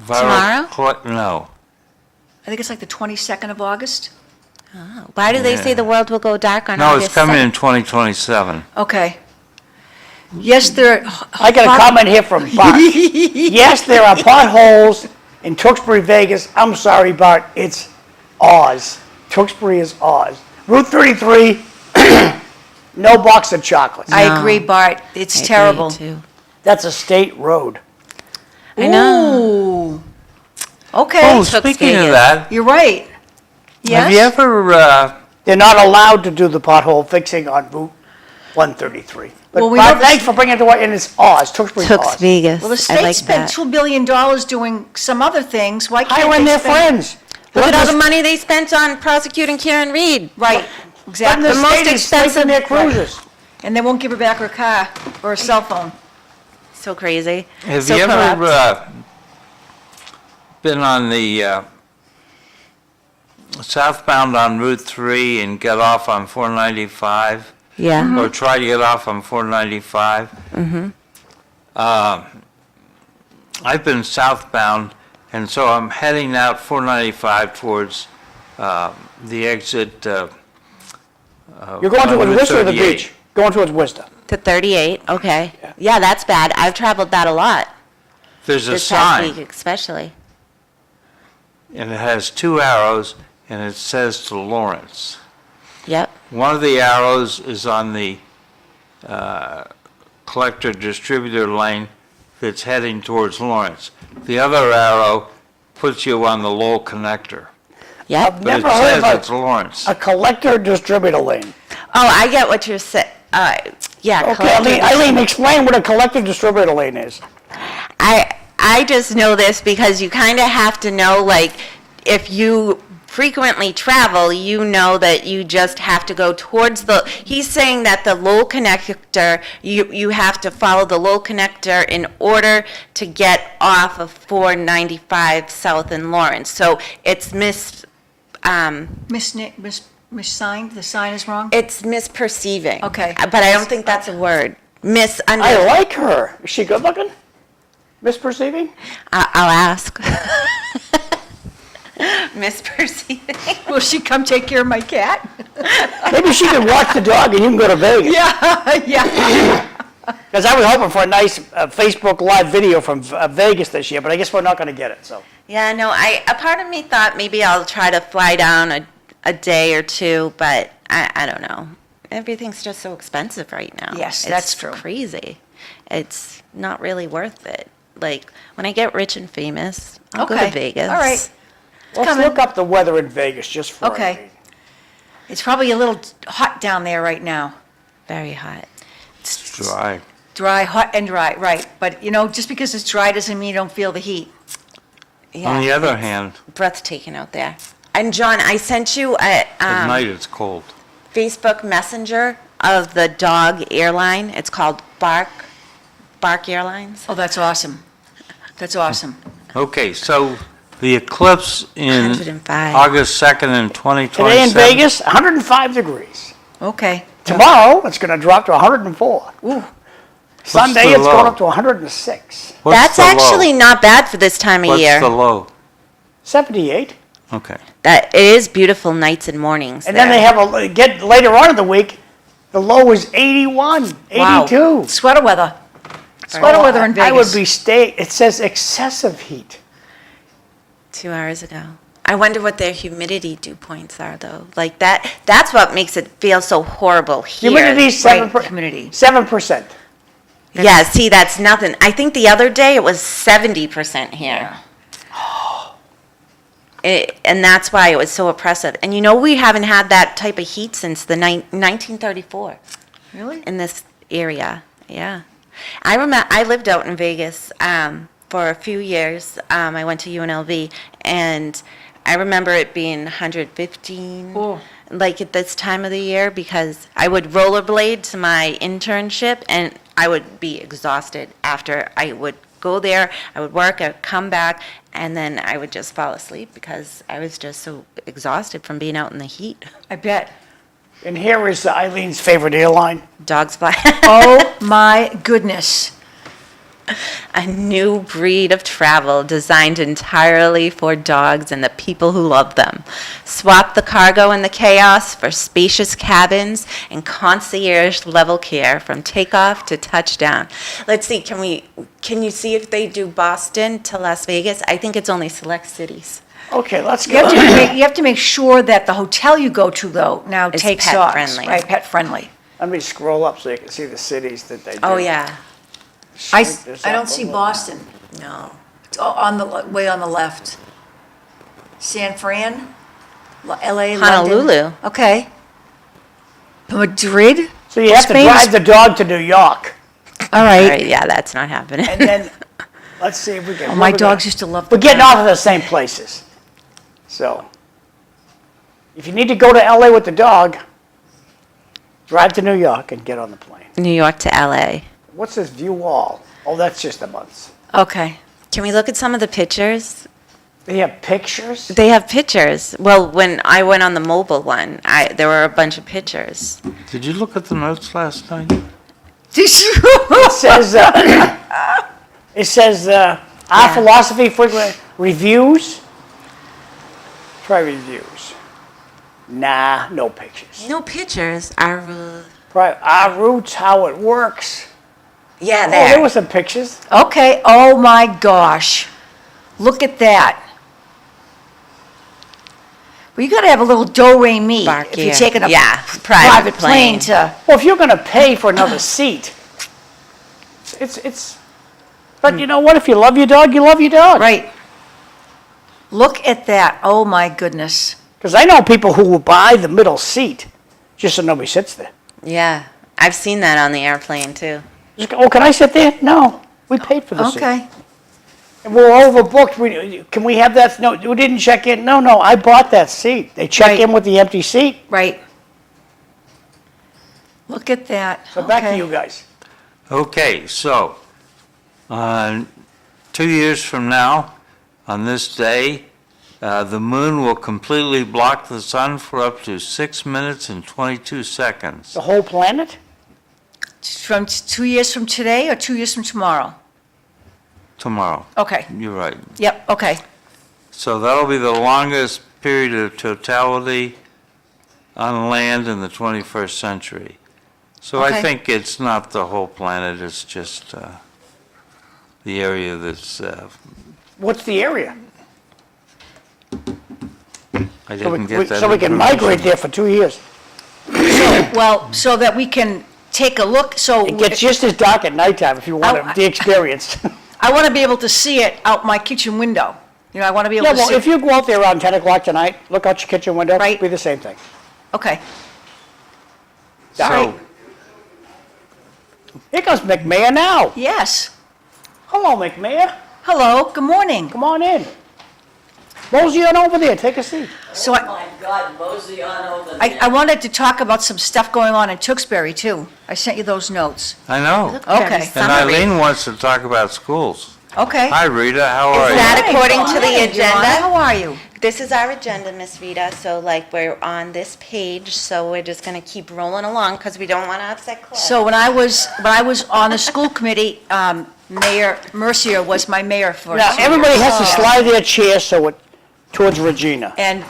Tomorrow? No. I think it's like the 22nd of August. Why do they say Yeah. the world will go dark on No, August it's coming 2nd? in 2027. Okay. Yes, there. I got a comment here from Bart. Yes, there are potholes in Tewksbury, Vegas. I'm sorry, Bart. It's Oz. Tewksbury is Oz. Route 33, no box of chocolates. I agree, Bart. It's I agree, terrible. too. That's a state road. I know. Ooh. Okay. Oh, Tewksbury speaking of is- that, You're right. Yes? have you ever, They're not allowed to do the pothole fixing on Route 133. But Well, we Bart, know the- thanks for bringing it to what, and it's Oz. Tewksbury's Tux Oz. Vegas. Well, the I state like spent that. $2 billion doing some other things. Why can't Hiring they their spend? friends. Look at Let all the- the money they spent on prosecuting Karen Reed. Right, let exactly. the the most state is sleeping expensive- their cruisers. And they won't give her back her car or her cell phone. So crazy. have so you ever corrupt. been on the southbound on Route 3 and get off on 495? Yeah. Or try to get off on 495? I've been southbound, and so I'm heading out 495 towards the exit. You're going on towards Route Worcester or the 38. beach? Going towards Worcester. To 38. Okay. Yeah, that's bad. I've traveled that a lot There's a this past sign, week, especially. and it has 2 arrows, and it says to Lawrence. Yep. One of the arrows is on the collector-distributor lane that's heading towards Lawrence. The other arrow puts you on the Lowell connector, Yep. but it Never heard says of it's Lawrence. a collector distributor lane. Oh, I get what you're saying. Yeah. Okay, collector- Eileen, explain what a collector distributor lane is. I just know this because you kind of have to know, like, if you frequently travel, you know that you just have to go towards he's saying that the Lowell connector, you have to follow the Lowell connector in order to get off of 495 South in Lawrence. So it's Missigned, the sign is wrong? it's misperceiving. Okay. But I don't think that's a word. I like her. Is she good looking? Misperceiving? I'll ask. Misperceiving. Will she come take care of my cat? Maybe she could watch the dog and you can go to Vegas. Yeah, yeah. Because I was hoping for a nice Facebook Live video from Vegas this year, but I guess we're not going to get it, so. Yeah, no, a part of me thought maybe I'll try to fly down a day or two, but I don't know. Everything's just so expensive right now. Yes, that's true. It's crazy. It's not really worth it. Like, when I get rich and famous, I'll go Okay, to Vegas. all right. Let's coming. look up the weather in Vegas just for Okay. Eileen. It's probably a little hot down there right now. Very hot. It's dry. Dry, hot and dry, right. But, you know, just because it's dry doesn't mean you don't feel the heat. Yeah, On the other it's hand, breathtaking out there. And John, I sent you a at night it's cold. Facebook Messenger of the dog airline. It's called Bark Bark Airlines. Oh, that's awesome. That's awesome. Okay, so the eclipse in 105. August 2nd in 2027. Today in Vegas, 105 degrees. Okay. Tomorrow, it's going to drop to 104. Ooh, Sunday, the it's going low? up to 106. What's That's the low? actually not bad for this time of What's year. the low? 78. Okay. That it is beautiful nights and mornings. And then they have get later on in the week, the low is 81, wow. 82. Sweater weather. Sweater weather in Vegas. I would be it says excessive heat. 2 hours ago. I wonder what their humidity dew points are, though. Like that's what makes it feel so horrible here. Humidity is 7%. Right, humidity. 7%. Yeah, see, that's nothing. I think the other day it was 70% here. And that's why it was so oppressive. And we haven't had that type of heat since the 1934 Really? in this area. Yeah. I remember I lived out in Vegas for a few years. I went to UNLV, and I remember it being 115, Oh. like at this time of the year, because I would rollerblade to my internship, and I would be exhausted after I would go there. I would work, I would come back, and then I would just fall asleep because I was just so exhausted from being out in the heat. I bet. And here is Eileen's favorite airline. Dogs fly. Oh, my goodness. A new breed of travel designed entirely for dogs and the people who love them. Swap the cargo and the chaos for spacious cabins and concierge-level care from takeoff to touchdown. Let's see, can you see if they do Boston to Las Vegas? I think it's only select cities. Okay, let's You have, go. you have to make sure that the hotel you go to, though, now Is takes pet dogs. friendly. Right, pet friendly. Let me scroll up so you can see the cities that they do. Oh, yeah. I Shrink this don't up see a little. Boston. No. It's on the, way on the left. San Fran, LA, London. Honolulu. Okay. Madrid? So you have to Spain's- drive the dog to New York. All All right. right, yeah, that's not happening. And then, let's see if we can. Oh, my dogs used to love We're the getting off of the same places. So, if you need to go to LA with the dog, drive to New York and get on the plane. New York to LA. What's this view wall? Oh, that's just a month. Okay. Can we look at some of the pictures? They have pictures. They have pictures. Well, when I went on the mobile one, there were a bunch of pictures. Did you look at the notes last night? It says, our philosophy frequent reviews. Try reviews. Nah, no pictures. No pictures. Our Our roots, how it works. yeah, Oh, there. there were some pictures. Okay, oh my gosh. Look at that. Well, you gotta have a little do-re-mi Bark if you're here. taking a Yeah, private plane to, Well, if you're going to pay for another seat, it's. But you know what? If you love your dog, you love your dog. right. Look at that, oh my goodness. Because I know people who will buy the middle seat just so nobody sits there. Yeah, I've seen that on the airplane too. Just go, oh, can I sit there? No, we paid for the seat. Okay, And we're overbooked. Can we have that? No, we didn't check in. No, I bought that seat. They check Right. in with the empty seat. right. Look at that. So back to Okay. you guys. Okay, so, 2 years from now, on this day, the moon will completely block the sun for up to 6 minutes and 22 seconds. The whole planet? From 2 years from today or 2 years from tomorrow? Tomorrow. Okay, You're right. yep, okay. So that'll be the longest period of totality on land in the 21st century. So I Okay. think it's not the whole planet, it's just the area that's, What's the area? I didn't get that. So we can information. migrate there for 2 years. Well, so that we can take a look, so It gets just as dark at nighttime if you want the experience. I want to be able to see it out my kitchen window. You know, I want to be able Yeah, to well, see. if you go out there around 10 o'clock tonight, look out your kitchen window, Right. it'll be the same thing. Okay, So, Here comes McMahon now. yes. Hello, McMahon. Hello, good morning. Come on in. Mosey on over there, take a seat. So Oh my God, mosey on over I there. wanted to talk about some stuff going on in Tewksbury, too. I sent you those notes. I know. Okay. And Eileen wants to talk about schools. Okay. Hi, Rita, how are Is you? that according to the Hi, Yolanda. How agenda? are you? This is our agenda, Miss Rita, so like we're on this page, so we're just gonna keep rolling along because we don't want to upset Cliff. So when I was on the school committee, Mayor Mercier was my mayor for Now, 2 years. everybody has to slide their chair so it, towards Regina. And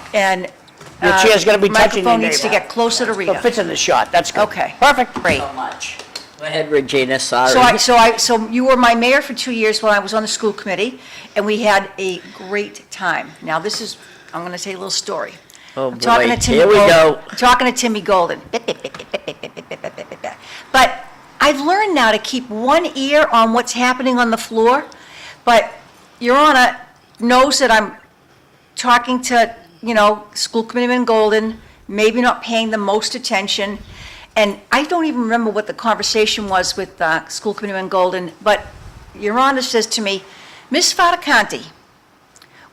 Your chair's gotta be touching your microphone needs to neighbor. get closer to So it Rita. fits in the shot, that's good. Okay. Perfect. Great. So much. Go ahead, Regina, sorry. So you were my mayor for 2 years when I was on the school committee, and we had a great time. Now, I'm going to tell you a little story. Oh, I'm talking boy. to Timmy Here we Golden. go. I'm talking to Timmy Golden. But I've learned now to keep one ear on what's happening on the floor, but Your Honor knows that I'm talking to, School Committeeman Golden, maybe not paying the most attention. And I don't even remember what the conversation was with School Committeeman Golden, but Your Honor says to me, Miss Faticanti,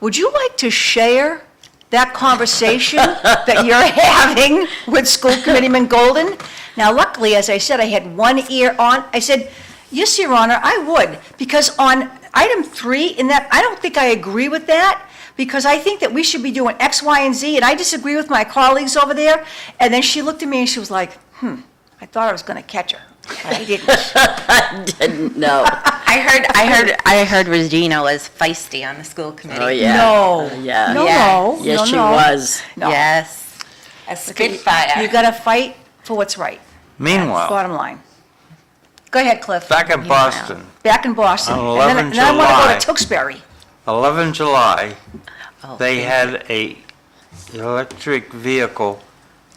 would you like to share that conversation that you're having with School Committeeman Golden? Now, luckily, as I said, I had one ear on. I said, yes, Your Honor, I would, because on item 3 in that, I don't think I agree with that, because I think that we should be doing X, Y, and Z, and I disagree with my colleagues over there. And then she looked at me and she was like, I thought I was going to catch her. But I didn't. I didn't know. I heard Regina was feisty on the school committee. Oh, yeah. No. Yeah. No, Yeah. no. Yes, no, she no. was. No. Yes. A spitfire. You got to fight for what's right. Meanwhile, Bottom line. Go ahead, Cliff. back in Boston, Back in Boston. On And 11 then I want to go July. to Tewksbury. 11 July, Oh, they had a electric vehicle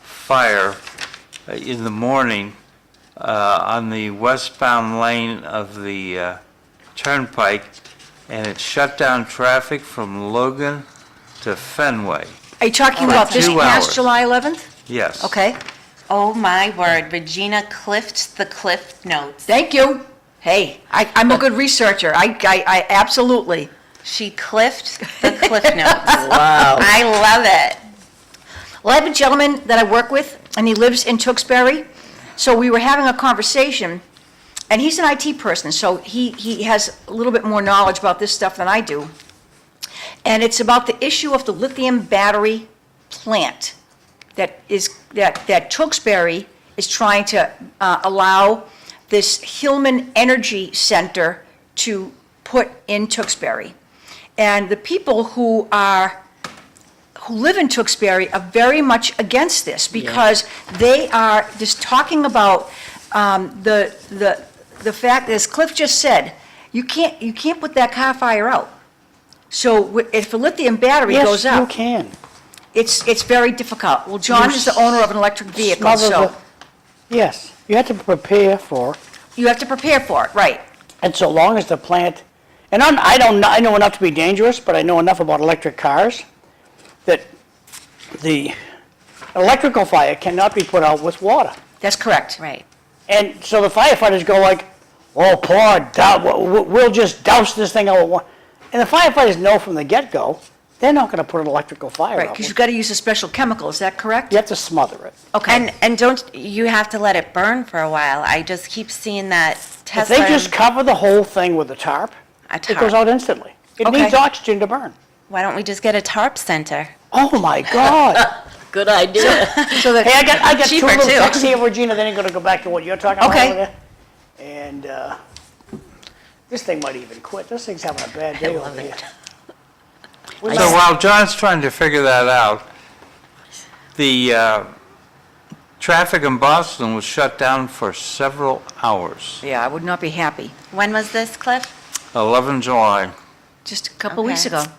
fire in the morning on the westbound lane of the Turnpike, and it shut down traffic from Logan to Fenway. Are you talking For about this 2 past hours. July 11th? Yes. Okay. Oh, my word. Regina cliffed the cliff notes. Thank you. Hey, I'm a good researcher. I absolutely. She cliffed the cliff notes. Wow. I love it. Well, I have a gentleman that I work with, and he lives in Tewksbury. So we were having a conversation, and he's an IT person, so he has a little bit more knowledge about this stuff than I do. And it's about the issue of the lithium battery plant that Tewksbury is trying to allow this Hillman Energy Center to put in Tewksbury. And the people who live in Tewksbury are very much against this because they are just talking about the fact, as Cliff just said, you can't put that car fire out. So if a lithium battery goes Yes, you up, can. it's very difficult. Well, John is the owner of an electric vehicle, Smother so Yes, you have to prepare for, you have to prepare for it, right? and so long as the plant, and I know enough to be dangerous, but I know enough about electric cars that the electrical fire cannot be put out with water. That's correct. Right. And so the firefighters go like, oh, we'll just douse this thing out with water. And the firefighters know from the get-go, they're not gonna put an electrical fire Right, out. because you've got to use a special chemical, is that correct? You have to smother it. Okay. And don't you have to let it burn for a while? I just keep seeing that If Tesla. they just cover the whole thing with a tarp, A it goes tarp. out instantly. It Okay. needs oxygen to burn. Why don't we just get a tarp center? Oh, my God. Good idea. So that, Hey, I got two Cheaper, little too. texts here, Regina, then you're gonna go back to what you're talking about Okay. over there. And, this thing might even quit. This thing's having a bad day over here. So while John's trying to figure that out, the traffic in Boston was shut down for several hours. yeah, I would not be happy. When was this, Cliff? 11 July, Just a couple weeks Okay. ago,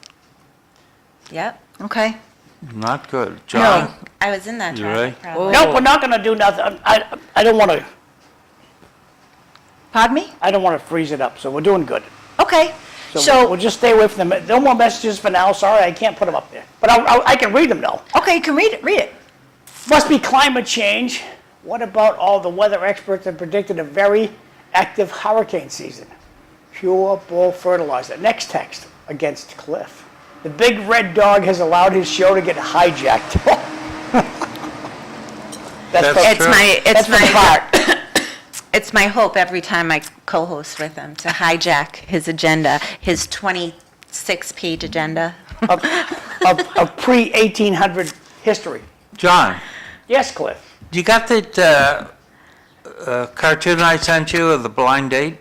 Yep. okay? not good. John? I was in that You traffic. ready? probably. Nope, we're not gonna do nothing. I don't wanna, Pardon me? I don't wanna freeze it up, so we're doing good. Okay, We'll so, just stay away from them. No more messages for now, sorry, I can't put them up there. But I can read them though. okay, you can read it. Must be climate change. What about all the weather experts that predicted a very active hurricane season? Pure bull fertilizer. Next text, against Cliff. The big red dog has allowed his show to get hijacked. That's the- true. That's the part. It's my hope every time I co-host with him to hijack his agenda, his 26-page agenda. of pre-1800 history. John, Yes, Cliff? you got that cartoon I sent you of the blind date?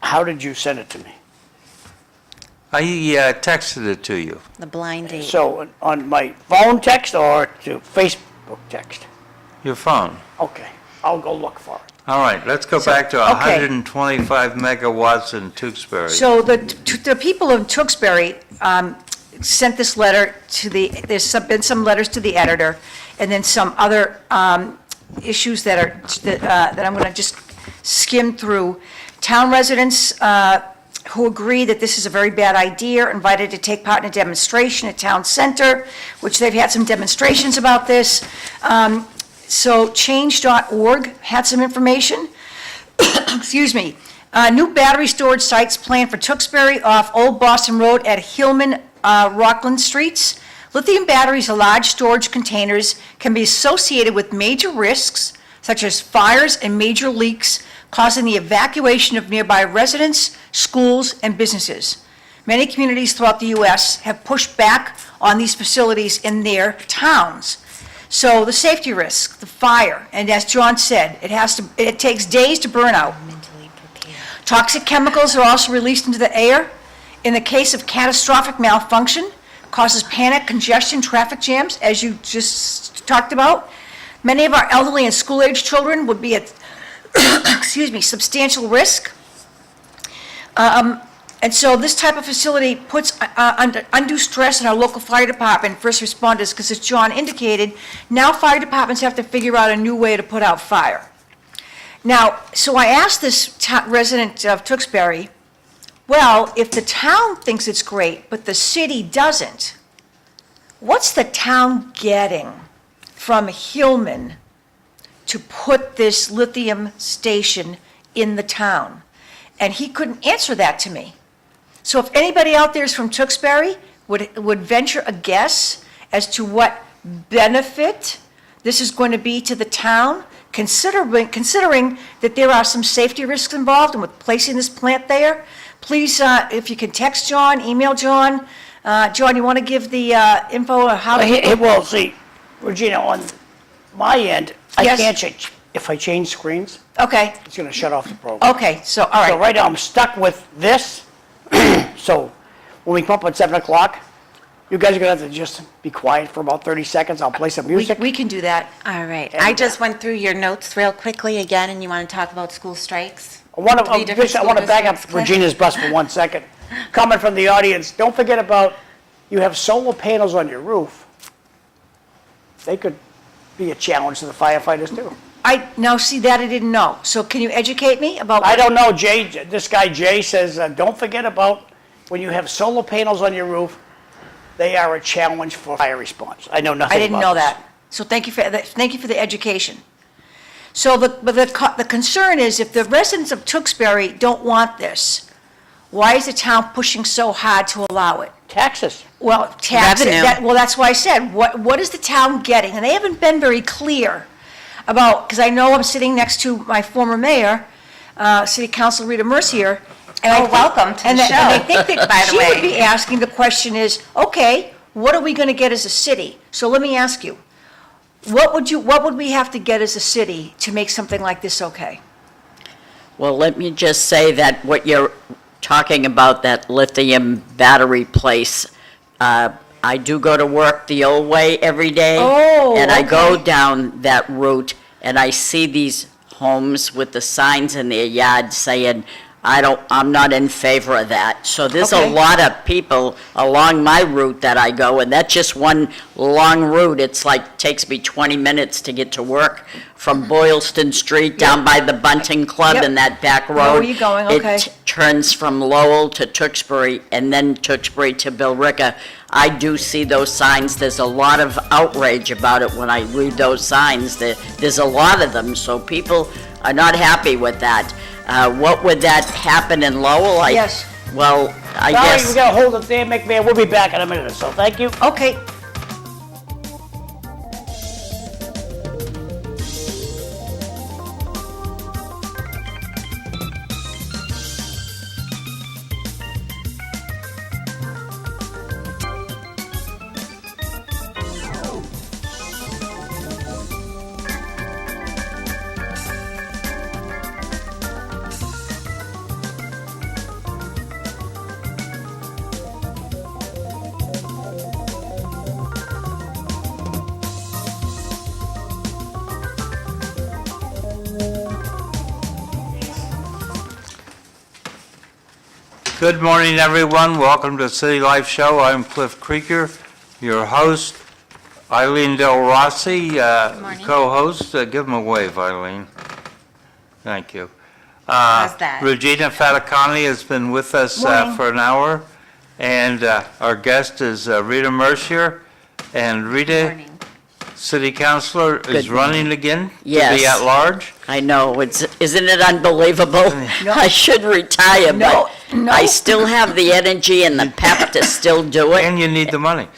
How did you send it to me? I texted it to you. The blind date. So on my phone text or to Facebook text? Your phone. Okay, I'll go look for it. All right, let's go back to 125 megawatts in Tewksbury. So the people of Tewksbury sent this letter to there's been some letters to the editor, and then some other issues that I'm going to just skim through. Town residents who agree that this is a very bad idea, are invited to take part in a demonstration at Town Center, which they've had some demonstrations about this. So change.org had some information. Excuse me. New battery storage sites planned for Tewksbury off Old Boston Road at Hillman, Rockland Streets. Lithium batteries are large storage containers, can be associated with major risks such as fires and major leaks, causing the evacuation of nearby residents, schools, and businesses. Many communities throughout the U.S. have pushed back on these facilities in their towns. So the safety risk, the fire, and as John said, it takes days to burn out. Mentally prepared. Toxic chemicals are also released into the air. In the case of catastrophic malfunction, causes panic, congestion, traffic jams, as you just talked about. Many of our elderly and school-age children would be at, substantial risk. And so this type of facility puts under undue stress on our local fire department, first responders, because as John indicated, now fire departments have to figure out a new way to put out fire. Now, so I asked this resident of Tewksbury, well, if the town thinks it's great, but the city doesn't, what's the town getting from Hillman to put this lithium station in the town? And he couldn't answer that to me. So if anybody out there is from Tewksbury, would venture a guess as to what benefit this is going to be to the town, considering that there are some safety risks involved in with placing this plant there, please, if you can text John, email John. John, you want to give the info on how to... Well, see, Regina, on my end, I Yes. can't change. If I change screens, Okay, it's going to shut off the program. okay, so, all So right. right now, I'm stuck with this. So when we come up at 7 o'clock, you guys are going to have to just be quiet for about 30 seconds. I'll play some music. We can do that. All right. And, I just went through your notes real quickly again, and you want to talk about school strikes? I want Three different to back up school districts, Regina's bus for 1 second. Comment from the audience, don't forget about, you have solar panels on your roof. They could be a challenge to the firefighters too. Now, see, that I didn't know. So can you educate me about... I don't know, Jay, this guy Jay says, don't forget about when you have solar panels on your roof, they are a challenge for fire response. I know nothing I about didn't know this. that. So thank you for the education. So the concern is if the residents of Tewksbury don't want this, why is the town pushing so hard to allow it? Taxes. Well, tax, Revenue. well, that's why I said, what is the town getting? And they haven't been very clear about, because I know I'm sitting next to my former mayor, City Councilor Rita Mercier. And I Oh, think- welcome to the and show, I think that by the she would way. be asking, the question is, okay, what are we going to get as a city? So let me ask you, what would we have to get as a city to make something like this okay? Well, let me just say that what you're talking about, that lithium battery place, I do go to work the old way every day. Oh, And I go okay. down that route, and I see these homes with the signs in their yard saying, I'm not in favor of that. So there's a Okay. lot of people along my route that I go, and that's just one long route. It's like, takes me 20 minutes to get to work from Boylston Street down by the Bunting Club Yep. and that back road. know where you're going, okay. It turns from Lowell to Tewksbury and then Tewksbury to Billerica. I do see those signs. There's a lot of outrage about it when I read those signs. There's a lot of them, so people are not happy with that. What would that happen in Lowell? Yes. Well, I Sorry, guess. we gotta hold it there, McMahon. We'll be back in a minute or so. Thank you. Okay. Good morning, everyone. Welcome to the City Life Show. I'm Cliff Krieger, your host. Eileen Delrossi, morning. co-host. Give them a wave, Eileen. Thank you. How's that? Regina Faticanti has been with us Morning. for an hour, and our guest is Rita Mercier. And Rita, Morning. City Councilor, is Good running again to Yes. be at large. I know, isn't it unbelievable? I should retire, No, but no. I still have the energy and the pep to still do it. And you need the money.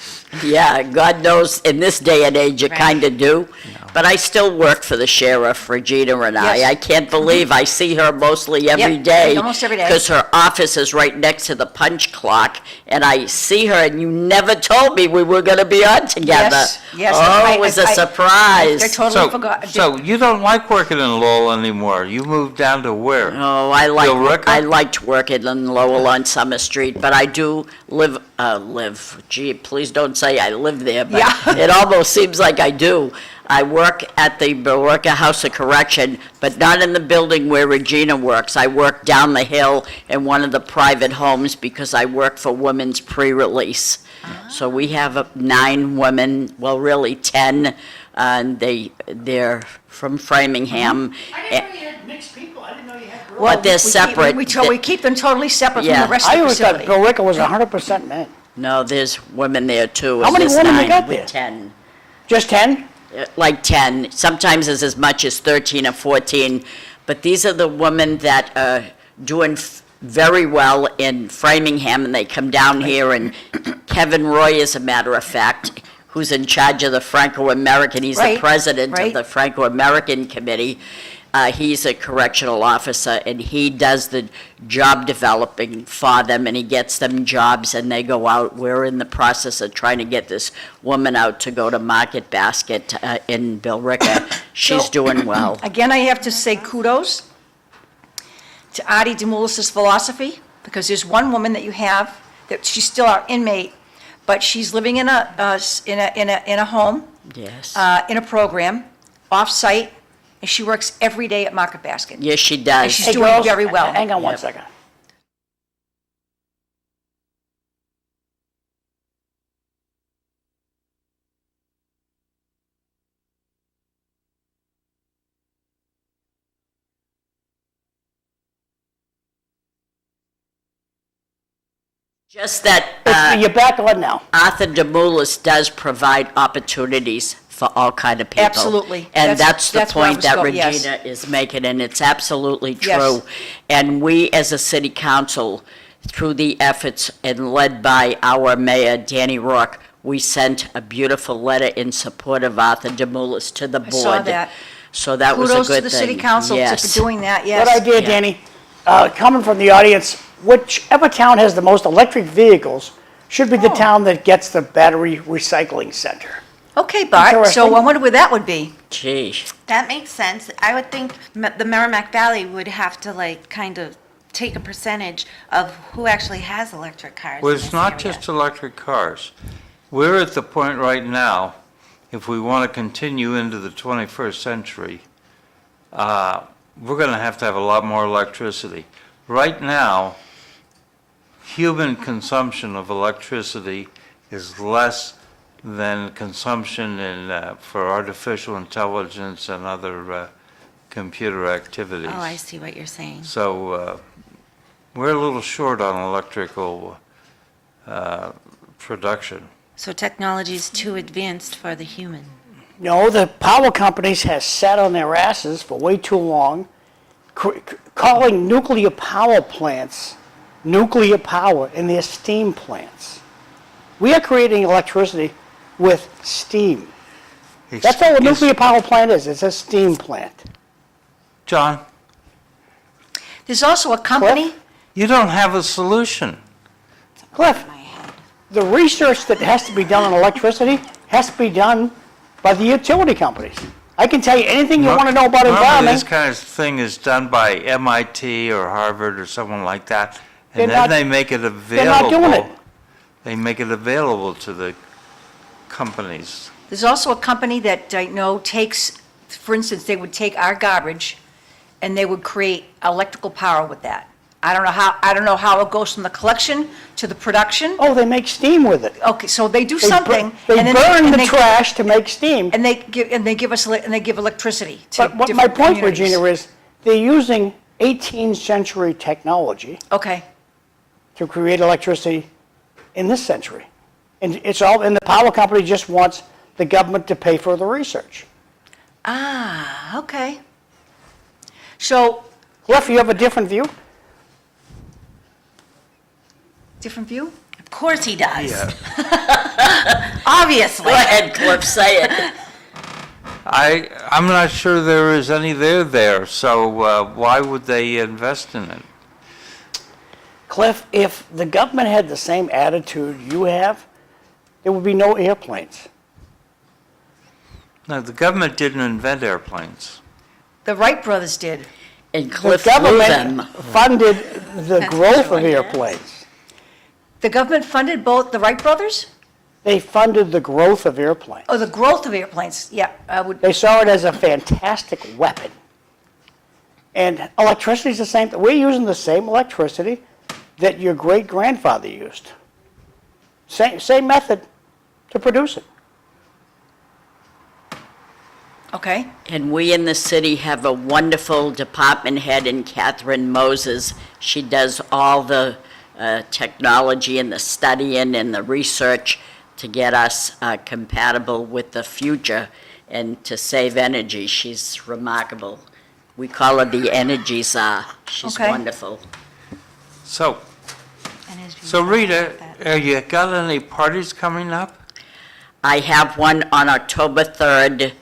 Yeah, God knows, in this day and age, you Right. kind of do. But I still work for the sheriff, Regina and I. Yes. I can't believe I see her mostly every Yep, day. almost every day. Because her office is right next to the punch clock, and I see her, and you never told me we were going to be on together. Yes, yes. Oh, it was a I surprise. totally forgot. So you don't like working in Lowell anymore. You moved down to where? Oh, Billerica? I liked working in Lowell on Summer Street, but I do live, gee, please don't say I live there, but Yeah. it almost seems like I do. I work at the Billerica House of Correction, but not in the building where Regina works. I work down the hill in one of the private homes because I work for Women's Pre-Release. So we have 9 women, well, really 10, and they're from Framingham. I didn't know you had mixed people. I didn't know you had girls. Well, But they're we keep- separate. We keep them totally separate from Yeah. the rest of I the always thought facility. Billerica was 100% men. No, there's women there too. How many There's women you 9 got with there? 10. Just 10? Like 10, sometimes there's as much as 13 or 14, but these are the women that are doing very well in Framingham, and they come down here, and Kevin Roy, as a matter of fact, who's in charge of the Franco-American, he's the Right, president of right. the Franco-American Committee. He's a correctional officer, and he does the job developing for them, and he gets them jobs, and they go out. We're in the process of trying to get this woman out to go to Market Basket in Billerica. She's So- doing well. Again, I have to say kudos to Adi Demoulas' philosophy, because there's one woman that you have, that she's still our inmate, but she's living in a home, Yes. in a program, off-site, and she works every day at Market Basket. Yes, she And does. she's Hey, doing girls, very well. Hang on one Yep. second. Just that You're back on now. Arthur Demoulas does provide opportunities for all kind of people. Absolutely. And that's the where I point was that going, yes. Regina is making, and it's absolutely Yes. true. And we, as a city council, through the efforts and led by our mayor, Danny Rourke, we sent a beautiful letter in support of Arthur Demoulas to the board. saw that. So that was a good thing. Kudos to the city council Yes. for doing that, yes. Good idea, Yeah. Danny. Coming from the audience, whichever town has the most electric vehicles should be the town that gets the battery recycling center. Okay, Bart, so Interesting. I wonder where that would be. Gee. That makes sense. I would think the Merrimack Valley would have to like kind of take a percentage of who actually has electric cars. Well, in it's this not area. just electric cars. We're at the point right now, if we want to continue into the 21st century, we're going to have a lot more electricity. Right now, human consumption of electricity is less than consumption for artificial intelligence and other computer activities. Oh, I see what you're saying. So we're a little short on electrical production. So technology is too advanced for the human. No, the power companies have sat on their asses for way too long, calling nuclear power plants nuclear power in their steam plants. We are creating electricity with steam. That's all a nuclear power plant is. It's a steam plant. John, There's also a company, you don't have a solution. Cliff, the research that has to be done on electricity has to be done by the utility companies. I can tell you anything you want to know about Normally, environment. this kind of thing is done by MIT or Harvard or someone like that, They're and not- then they make it They're available. not doing it. They make it available to the companies. there's also a company that I know takes, for instance, they would take our garbage and they would create electrical power with that. I don't know how it goes from the collection to the production. Oh, they make steam with it. Okay, so they do They bur- something. They and then burn and the they- trash to make steam. And they give us, and they give electricity to But what my different point, communities. Regina, is they're using 18th century technology Okay, to create electricity in this century. And it's all, and the power company just wants the government to pay for the research. okay. So, Cliff, you have a different view? different view? Of course he does. Yeah. Obviously. Go ahead, Cliff, say it. I'm not sure there is any there, so why would they invest in it? Cliff, if the government had the same attitude you have, there would be no airplanes. No, the government didn't invent airplanes. The Wright brothers did. And The Cliff flew government them. funded the growth of airplanes. The government funded both the Wright brothers? They funded the growth of airplanes. Oh, the growth of airplanes, yeah, I would, They saw it as a fantastic weapon. And electricity is the same. We're using the same electricity that your great-grandfather used. Same method to produce it. okay. And we in the city have a wonderful department head in Catherine Moses. She does all the technology and the studying and the research to get us compatible with the future and to save energy. She's remarkable. We call her the Energy Czar. She's Okay. wonderful. So Rita, you got any parties coming up? I have one on October 3rd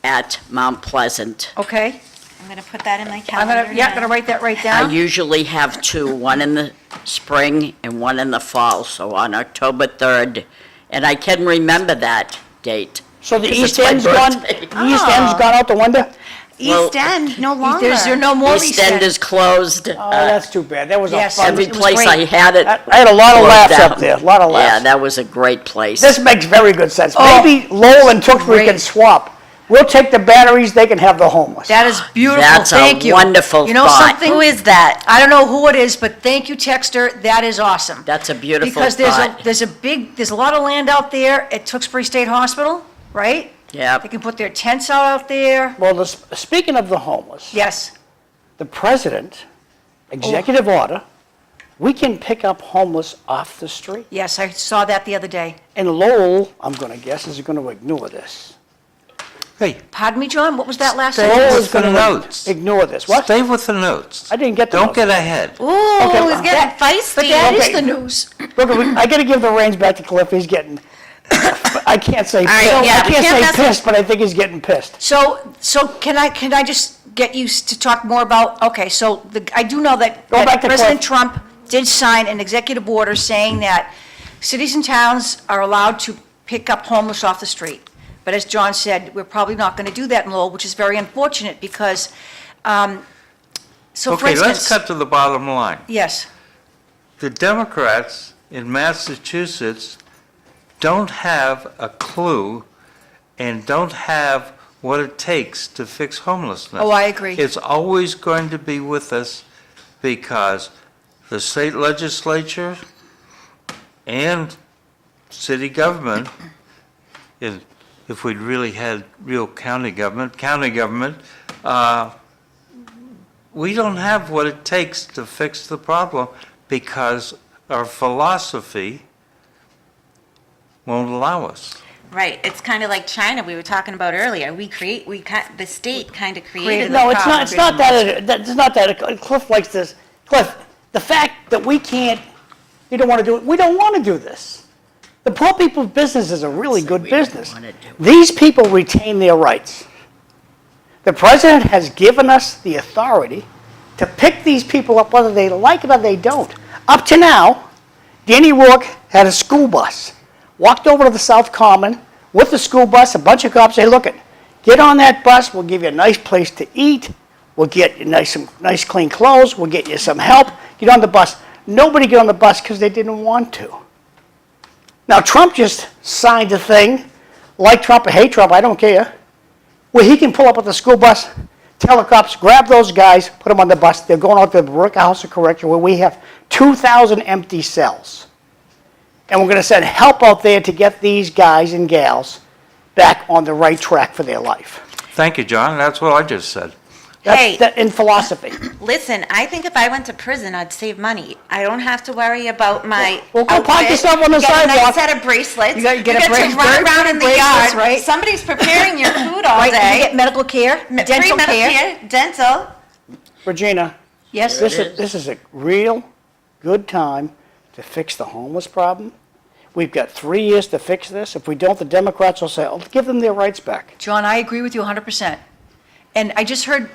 at Mount Pleasant. Okay, I'm going to put that in my I'm calendar. gonna, yeah, gonna write that right I down. usually have two, one in the spring and one in the fall, so on October 3rd. And I can remember that date. So the 'Cause East it's my End's gone, birthday. the East End's gone out the window? Well, East End, no longer. There's no more East End is closed. Oh, that's too bad. That was a Yes. fun. Every it was place great. I had it. I had a lot of closed laughs up down. there, a lot of Yeah, laughs. that was a great place. This makes very good sense. Oh, Maybe Lowell and Tewksbury can great. swap. We'll take the batteries, they can have the homeless. That is beautiful, That's a thank you. wonderful You know thought. something? Who is that? I don't know who it is, but thank you, Texter, that is awesome. That's a beautiful Because thought. there's a lot of land out there at Tewksbury State Hospital, right? They Yep. can put their tents out there, Well, speaking of the homeless, yes. the president, executive order, we can pick up homeless off the street. Yes, I saw that the other day. And Lowell, I'm going to guess, is going to ignore this. Hey, Pardon me, John, what was that last Stay sentence? Lowell with is going the to notes. ignore this. What? Stay with the notes. I didn't get the Don't notes. get ahead. Ooh, Okay, he's getting feisty. But that is Okay. the news. Look, I got to give the reins back to Cliff. He's getting, I can't say right, pissed. yeah, I we can't can't say mess with- pissed, but I think he's getting pissed. So can I just get you to talk more about, okay, so I do know that Go back to President Cliff. Trump did sign an executive order saying that cities and towns are allowed to pick up homeless off the street. But as John said, we're probably not going to do that in Lowell, which is very unfortunate because, so for Okay, let's instance. cut to the bottom line. Yes, The Democrats in Massachusetts don't have a clue and don't have what it takes to fix homelessness. Oh, I agree. It's always going to be with us because the state legislature and city government, if we'd really had real county government, we don't have what it takes to fix the problem because our philosophy won't allow us. Right, it's kind of like China we were talking about earlier. The state kind of created Created the No, it's problem. not. It's not that. It's not that. Cliff likes this. Cliff, the fact that we can't, you don't want to do it, we don't want to do this. The poor people's business is a really good we don't business. wanna do it. These people retain their rights. The president has given us the authority to pick these people up whether they like it or they don't. Up to now, Danny Rourke had a school bus, walked over to the South Common with the school bus, a bunch of cops say, look, get on that bus, we'll give you a nice place to eat, we'll get you some nice clean clothes, we'll get you some help, get on the bus. Nobody get on the bus because they didn't want to. Now, Trump just signed a thing, like Trump or hate Trump, I don't care, where he can pull up with the school bus, tell the cops, grab those guys, put them on the bus, they're going out to the Billerica House of Correction where we have 2,000 empty cells. And we're going to send help out there to get these guys and gals back on the right track for their life. Thank you, John. That's what I just said. Hey. That's in philosophy. Listen, I think if I went to prison, I'd save money. I don't have to worry about my Well, go park outfit. yourself on the You get a nice sidewalk. set of bracelets. You gotta get a get brace- to run very around in the bracelets, yard. right? Somebody's preparing your food all Right, you day. get medical care, Free dental medical care. dental. Regina, Yes, this is a real good time to fix the homeless problem. We've got 3 years to fix this. If we don't, the Democrats will say, oh, give them their rights back. John, I agree with you 100%. And I just heard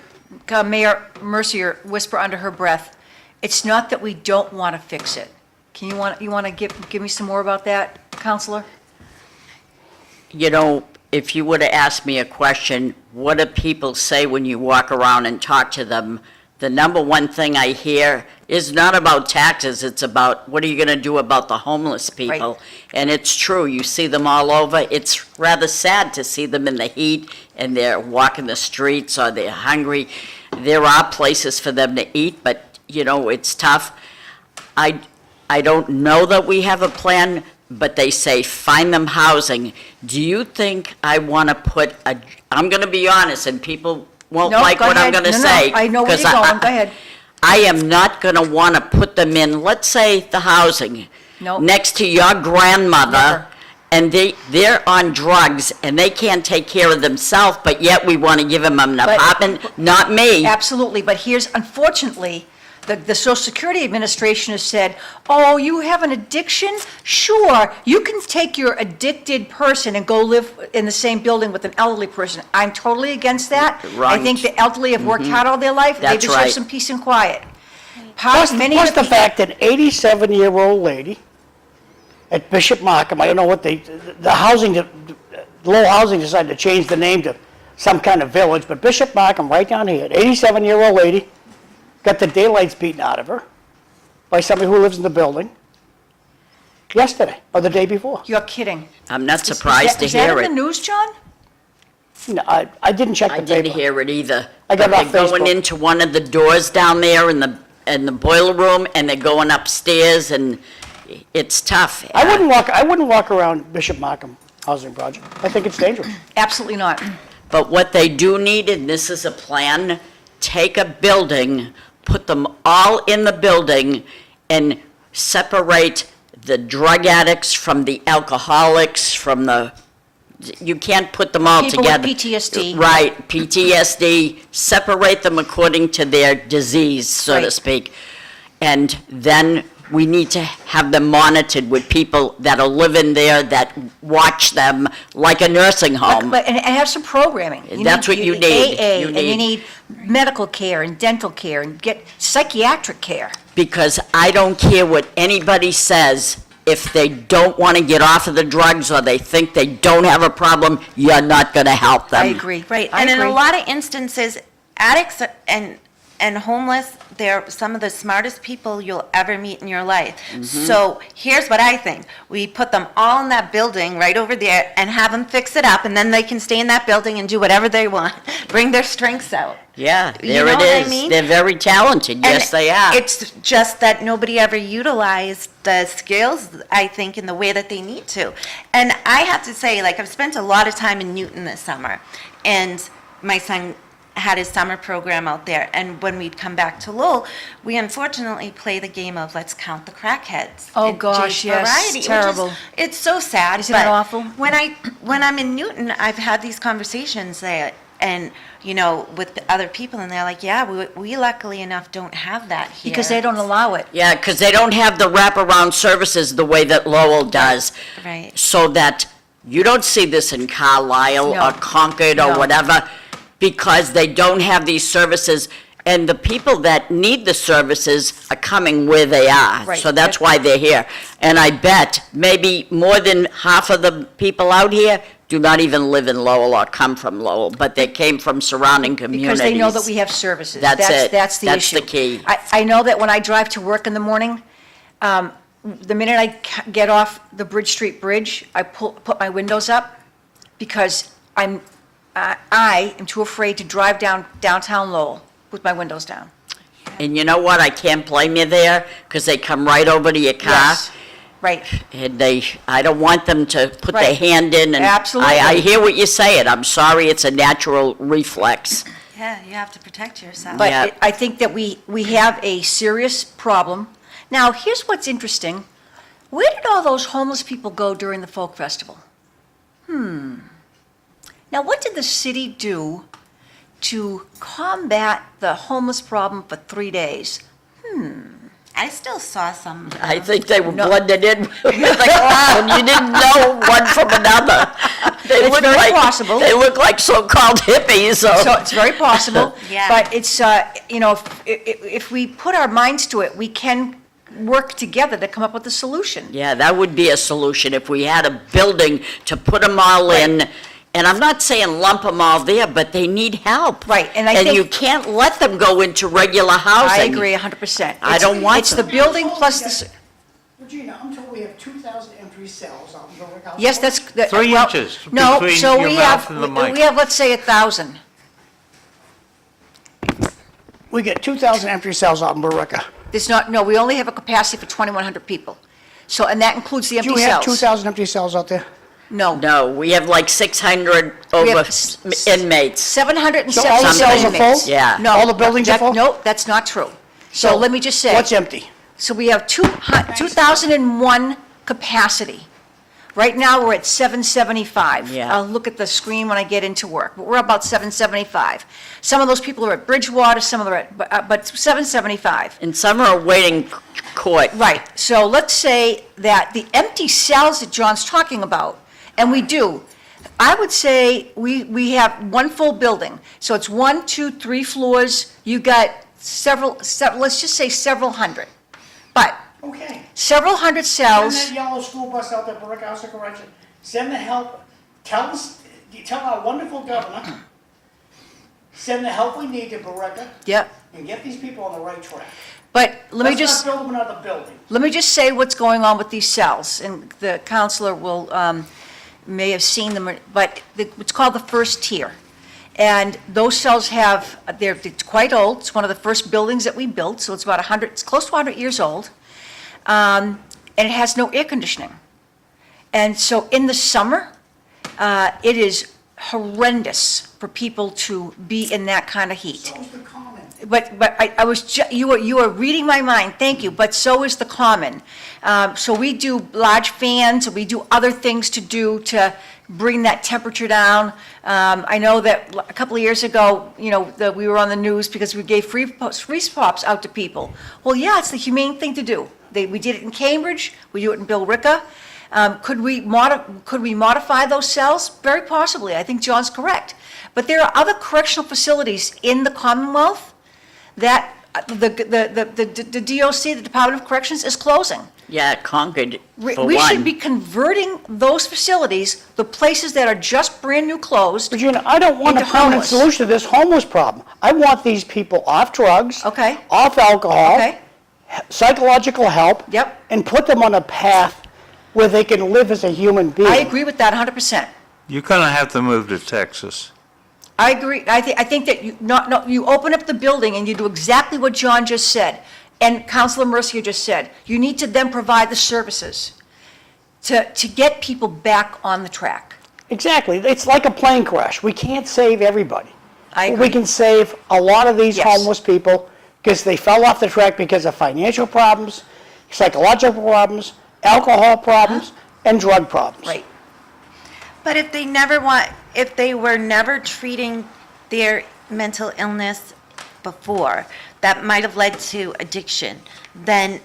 Mayor Mercier whisper under her breath, it's not that we don't want to fix it. You want to give me some more about that, Councilor? You know, if you would have asked me a question, what do people say when you walk around and talk to them? The number one thing I hear is not about taxes, it's about what are you going to do about the homeless people? And it's true, you see them all over. It's rather sad to see them in the heat and they're walking the streets or they're hungry. There are places for them to eat, but, you know, it's tough. I don't know that we have a plan, but they say find them housing. Do you think I want to put I'm going to be honest, and people won't No, like go what I'm ahead. going to No, no, say. I know where 'cause you're going. Go ahead. I am not going to want to put them in, let's say, the housing. No. Next to your grandmother, Never. and they're on drugs, and they can't take care of themselves, but yet we want to give them an But- apartment, not me. Absolutely, but here's, unfortunately, the Social Security Administration has said, oh, you have an addiction? Sure, you can take your addicted person and go live in the same building with an elderly person. I'm totally against that. I Right. think the elderly have worked hard all their life, they That's deserve right. some peace and quiet. Plus, Many plus of the people- fact that an 87-year-old lady at Bishop Markham, I don't know what the Lowell Housing decided to change the name to some kind of village, but Bishop Markham, right down here, an 87-year-old lady, got the daylights beaten out of her by somebody who lives in the building yesterday or the day before. You're kidding. I'm not surprised to Is that hear in it. the news, John? No, I didn't check I the paper. didn't hear it either. I got it But off they're going Facebook. into one of the doors down there in the boiler room, and they're going upstairs, and it's tough. I wouldn't walk around Bishop Markham Housing Project. I think it's dangerous. Absolutely not. But what they do need, and this is a plan, take a building, put them all in the building, and separate the drug addicts from the alcoholics, from the, you can't put them all People with together. PTSD. Right, PTSD, separate them according to their disease, so to Right. speak. And then we need to have them monitored with people that are living there, that watch them like a nursing home. But, and have some programming. That's what you need. AA, You and you need- need medical care and dental care and get psychiatric care. Because I don't care what anybody says, if they don't want to get off of the drugs or they think they don't have a problem, you're not going to help them. I agree. Right, I and in a agree. lot of instances, addicts and homeless, they're some of the smartest people you'll ever meet in your life. So here's what I think. We put them all in that building right over there and have them fix it up, and then they can stay in that building and do whatever they want, bring their strengths out. Yeah, You there know it what I is. mean? They're very talented, yes, And they are. It's just that nobody ever utilized the skills, I think, in the way that they need to. And I have to say, like, I've spent a lot of time in Newton this summer, and my son had his summer program out there, and when we'd come back to Lowell, we unfortunately play the game of let's count the crackheads. Oh, at gosh, Jay's yes, Variety, which is- terrible. it's so sad. Isn't it but awful? When I'm in Newton, I've had these conversations that and, with other people, and they're like, yeah, we luckily enough don't have that here. Because they don't allow it. Yeah, because they don't have the wraparound services the way that Lowell does. Right. So that you don't see this in Carlisle No. or Concord or No. whatever, because they don't have these services. And the people that need the services are coming where they are. Right. So that's why they're here. And I bet maybe more than half of the people out here do not even live in Lowell or come from Lowell, but they came from surrounding communities. Because they know that we have services. That's it. That's the That's issue. the key. I know that when I drive to work in the morning, the minute I get off the Bridge Street Bridge, I put my windows up because I am too afraid to drive downtown Lowell with my windows down. And you know what? I can't blame you there, because they come right over to your car. Yes, right. And I don't want them to put their Right. hand in. And Absolutely. I hear what you're saying. I'm sorry, it's a natural reflex. Yeah, you have to protect yourself. But Yeah. I think that we have a serious problem. Now, here's what's interesting. Where did all those homeless people go during the folk festival? Now, what did the city do to combat the homeless problem for 3 days? I still saw some. I think they were No. blended in with the crowd. You didn't know one from another. They It's look very like- possible. They look like so-called hippies, So it's very possible. Yeah. But it's, if we put our minds to it, we can work together to come up with a solution. Yeah, that would be a solution if we had a building to put them all in. And I'm not saying lump them all there, but they need help. Right, and I And think- you can't let them go into regular housing. I agree 100%. I don't want It's the them. building plus the, Regina, I'm told we have 2,000 empty cells out in the Rick House. yes, that's. 3 well, inches No, between so your we mouth have, and the mic. we have, let's say, 1,000. We get 2,000 empty cells out in Barica. There's not, no, we only have a capacity for 2,100 people. So, and that includes the Do empty you have cells. 2,000 empty cells out there? No. No, we have like 600 We over have inmates. 777 So all the cells are inmates. full? Yeah. No. All the buildings are that- full? No, that's not true. So let me just say. What's empty? So we have 2,001 capacity. Right now, we're at 775. Yeah. I'll look at the screen when I get into work, but we're about 775. Some of those people are at Bridgewater, some of them are at, but 775. And some are waiting court. Right, so let's say that the empty cells that John's talking about, and we do, I would say we have one full building. So it's 1, 2, 3 floors, you got several, let's just say several hundred. But Okay. several hundred Send cells, that yellow school bus out there, Barica House of Correction. Send the help, tell our wonderful governor, send the help we need to Barica yep. and get these people on the right track. But let me just. Let's not build them another building. Let me just say what's going on with these cells, and the counselor will, may have seen them, but it's called the first tier. And those cells it's quite old, it's one of the first buildings that we built, so it's about 100, it's close to 100 years old. And it has no air conditioning. And so in the summer, it is horrendous for people to be in that kind of heat. So's the common. But I was, you were reading my mind, thank you, but so is the common. So we do large fans, we do other things to bring that temperature down. I know that a couple of years ago, that we were on the news because we gave freeze pops out to people. Well, yeah, it's the humane thing to do. We did it in Cambridge, we do it in Billerica. Could we modify those cells? Very possibly, I think John's correct. But there are other correctional facilities in the Commonwealth that the DOC, the Department of Corrections, is closing. Yeah, Concord, for We should one. be converting those facilities, the places that are just brand new closed. Regina, I don't want a Into permanent homeless. solution to this homeless problem. I want these people off drugs. Okay. Off alcohol. Okay. Psychological help. Yep. And put them on a path where they can live as a human being. I agree with that 100%. You're going to have to move to Texas. I agree. I think that you open up the building and you do exactly what John just said, and Councilor Mercier just said. You need to then provide the services to get people back on the track. Exactly. It's like a plane crash. We can't save everybody. I But agree. we can save a lot of these Yes. homeless people because they fell off the track because of financial problems, psychological problems, alcohol problems, and drug problems. Right. But if they were never treating their mental illness before that might have led to addiction, then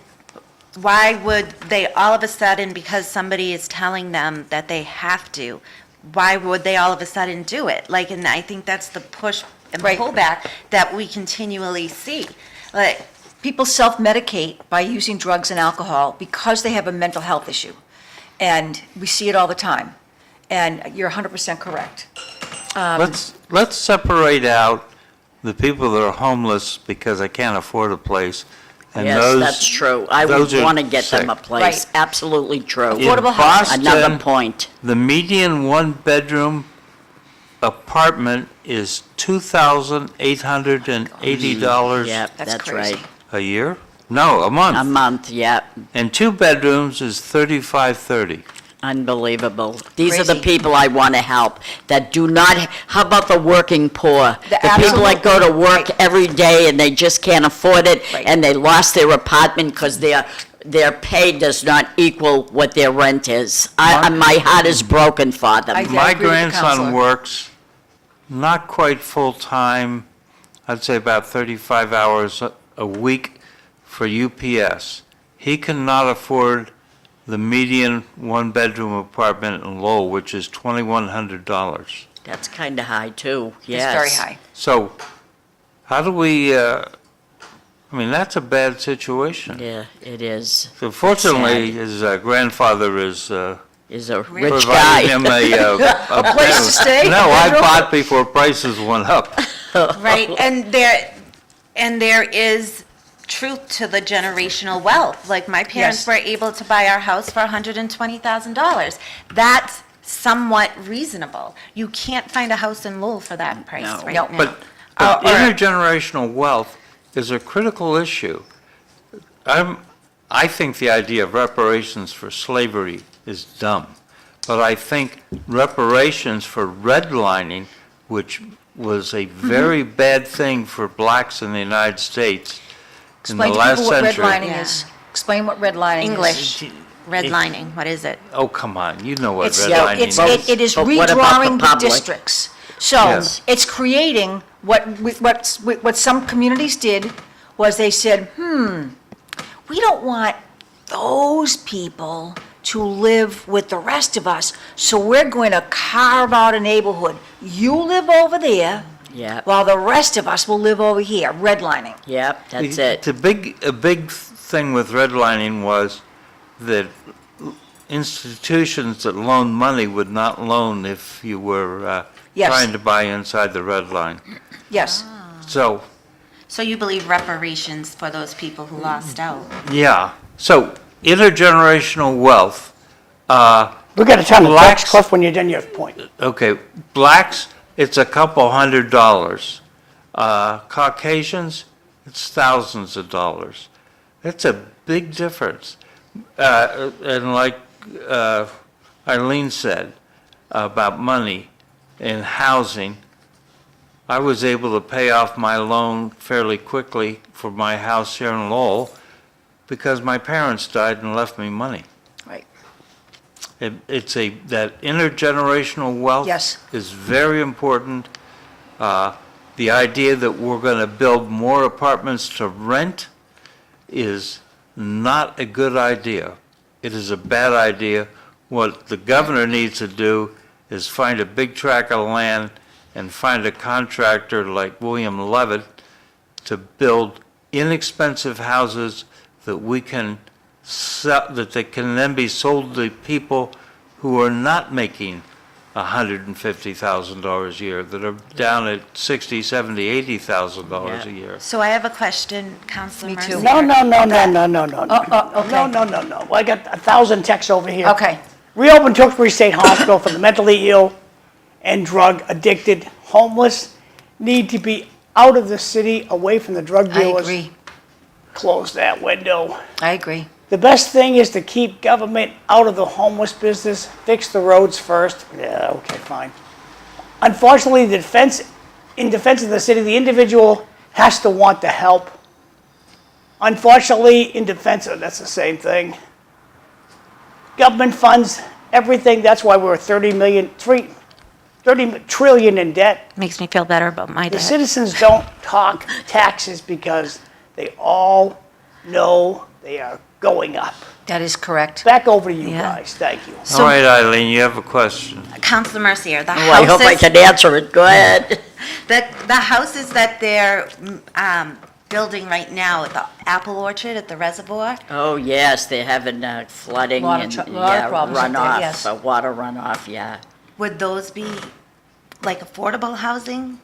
why would they all of a sudden, because somebody is telling them that they have to, why would they all of a sudden do it? Like, and I think that's the push and Right. pullback that we continually see. Like, People self-medicate by using drugs and alcohol because they have a mental health issue. And we see it all the time. And you're 100% correct. Let's separate out the people that are homeless because they can't afford a place. And Yes, those- that's true. I would those are want to get them a sick. place. Right. Absolutely true. In Affordable housing. Another Boston, point. the median one-bedroom apartment is $2,880 Yep, That's that's crazy. right. a year? No, a A month. month, yep. And 2 bedrooms is $3,530. Unbelievable. These are the Crazy. people I want to help that do not, how about the working poor? The people that go to Absolutely. work every day and they just can't afford it, Right. and they lost their apartment because their pay does not equal what their rent is. My heart is broken for them. I My agree with the grandson counselor. works not quite full-time, I'd say about 35 hours a week for UPS. He cannot afford the median one-bedroom apartment in Lowell, which is $2,100. That's kind of high, too, yes. It's very high. So how do we, I mean, that's a bad situation. Yeah, it is. So fortunately, his grandfather is Is a rich providing him guy. a place to stay, No, I bedroom? bought before prices went up. right, and there is truth to the generational wealth. Like, my parents Yes. were able to buy our house for $120,000. That's somewhat reasonable. You can't find a house in Lowell for that price No. right No. now. But Or- intergenerational wealth is a critical issue. I think the idea of reparations for slavery is dumb, but I think reparations for redlining, which was a very bad thing for blacks in the United States in the Explain to last people what century. redlining Yeah. is. Explain what redlining is. English, redlining, what is it? Oh, come on, you know what It's, redlining it's, is. it is But what about the redrawing the public? districts. So Yes. it's creating, what some communities did was they said, we don't want those people to live with the rest of us, so we're going to carve out a neighborhood. You live over there, Yep, while the rest of us will live over here, redlining. yep, that's it. A big thing with redlining was that institutions that loaned money would not loan if you were Yes. trying to buy inside the red line. Yes. So, So you believe reparations for those people who lost out? yeah, so intergenerational wealth, We got a ton of Blacks- tax, Cliff, when you're done your point. okay, blacks, it's a couple $100s. Caucasians, it's thousands of dollars. That's a big difference. And like Eileen said about money and housing, I was able to pay off my loan fairly quickly for my house here in Lowell because my parents died and left me money. Right. That intergenerational wealth Yes. is very important. The idea that we're going to build more apartments to rent is not a good idea. It is a bad idea. What the governor needs to do is find a big tract of land and find a contractor like William Levitt to build inexpensive houses that we can sell, that they can then be sold to people who are not making $150,000 a year, that are down at $60,000, $70,000, $80,000 a year. So I have a question, Councilor Me too. Mercier. No, no, no, no, no, no, no. okay. No. I got 1,000 texts over here. Okay. Reopen Tewksbury State Hospital for the mentally ill and drug addicted. Homeless need to be out of the city, away from the drug I dealers. agree. Close that window. I agree. The best thing is to keep government out of the homeless business, fix the roads first. Yeah, okay, fine. Unfortunately, in defense of the city, the individual has to want the help. Unfortunately, in defense of, that's the same thing. Government funds everything, that's why we're 30 trillion in debt. Makes me feel better about my The debt. citizens don't talk taxes because they all know they are going up. That is correct. Back over to you Yeah. guys, thank you. All right, Eileen, you have a question. Councilor Mercier, the Oh, I hope I houses, can answer it. Go ahead. the houses that they're building right now at the apple orchard at the reservoir, Oh, yes, they're having flooding Lot of and, tr- lot of yeah, problems up there, runoff, yes. water runoff, yeah. would those be like affordable housing?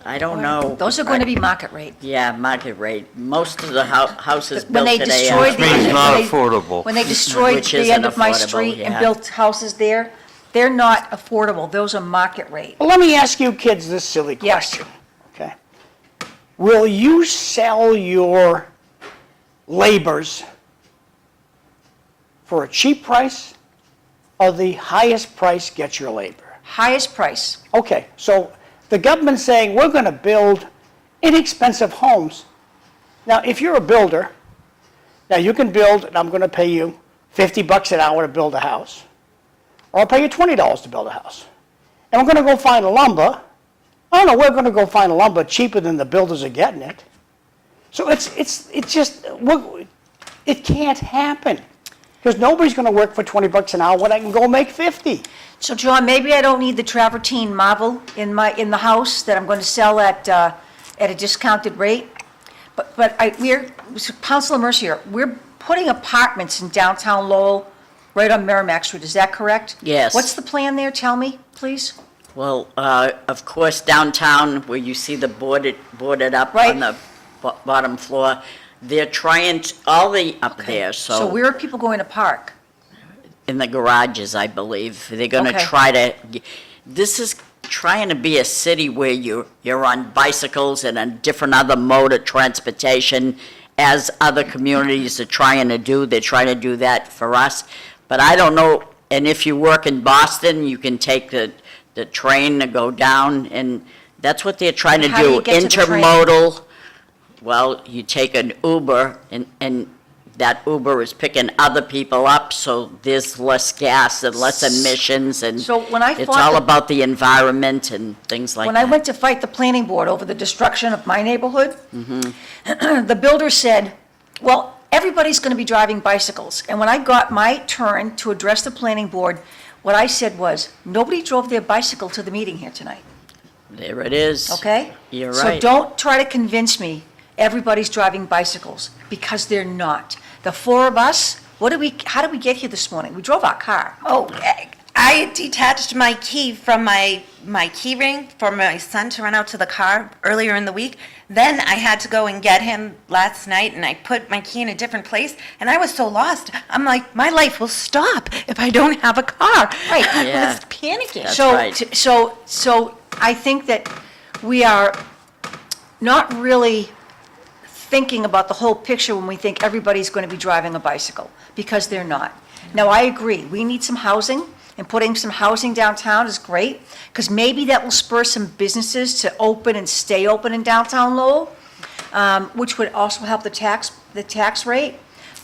I don't know. Those are going to be market rate. Yeah, market rate. Most of the houses When built they today destroyed are. the. Means when not they- affordable. When they destroyed Which the isn't end of my affordable, street and yeah. built houses there, they're not affordable. Those are market rate. Well, let me ask you kids this silly Yes. question, okay? Will you sell your labors for a cheap price or the highest price gets your labor? Highest price. Okay, so the government's saying we're going to build inexpensive homes. Now, if you're a builder, now you can build, and I'm going to pay you $50 an hour to build a house, or I'll pay you $20 to build a house. And we're going to go find lumber. I don't know, we're going to go find lumber cheaper than the builders are getting it. So it's just, it can't happen. Because nobody's going to work for $20 an hour when I can go make 50. So John, maybe I don't need the travertine marble in the house that I'm going to sell at a discounted rate. But Councilor Mercier, we're putting apartments in downtown Lowell, right on Merrimack Street, is that correct? Yes. What's the plan there? Tell me, please. Well, of course, downtown, where you see the boarded up Right. on the bottom floor, they're trying, all the up there, So where are people going to park? in the garages, I believe. They're gonna Okay. try to, this is trying to be a city where you're on bicycles and a different other mode of transportation, as other communities are trying to do. They're trying to do that for us. But I don't know, and if you work in Boston, you can take the train to go down, and that's what they're trying to How do do. you get to the train? Intermodal, well, you take an Uber, and that Uber is picking other people up, so there's less gas and less emissions, and So when I it's fought all the- about the environment and things like When I that. went to fight the planning board over the destruction of my neighborhood, the builder said, well, everybody's going to be driving bicycles. And when I got my turn to address the planning board, what I said was, nobody drove their bicycle to the meeting here tonight, There it is. okay? You're So right. don't try to convince me everybody's driving bicycles, because they're not. The four of us, how did we get here this morning? We drove our car. Oh, I detached my key from my key ring for my son to run out to the car earlier in the week. Then I had to go and get him last night, and I put my key in a different place, and I was so lost. I'm like, my life will stop if I don't have a car. Right. I Yeah. was panicking. That's So, right. so I think that we are not really thinking about the whole picture when we think everybody's going to be driving a bicycle, because they're not. Now, I agree, we need some housing, and putting some housing downtown is great, because maybe that will spur some businesses to open and stay open in downtown Lowell, which would also help the tax rate.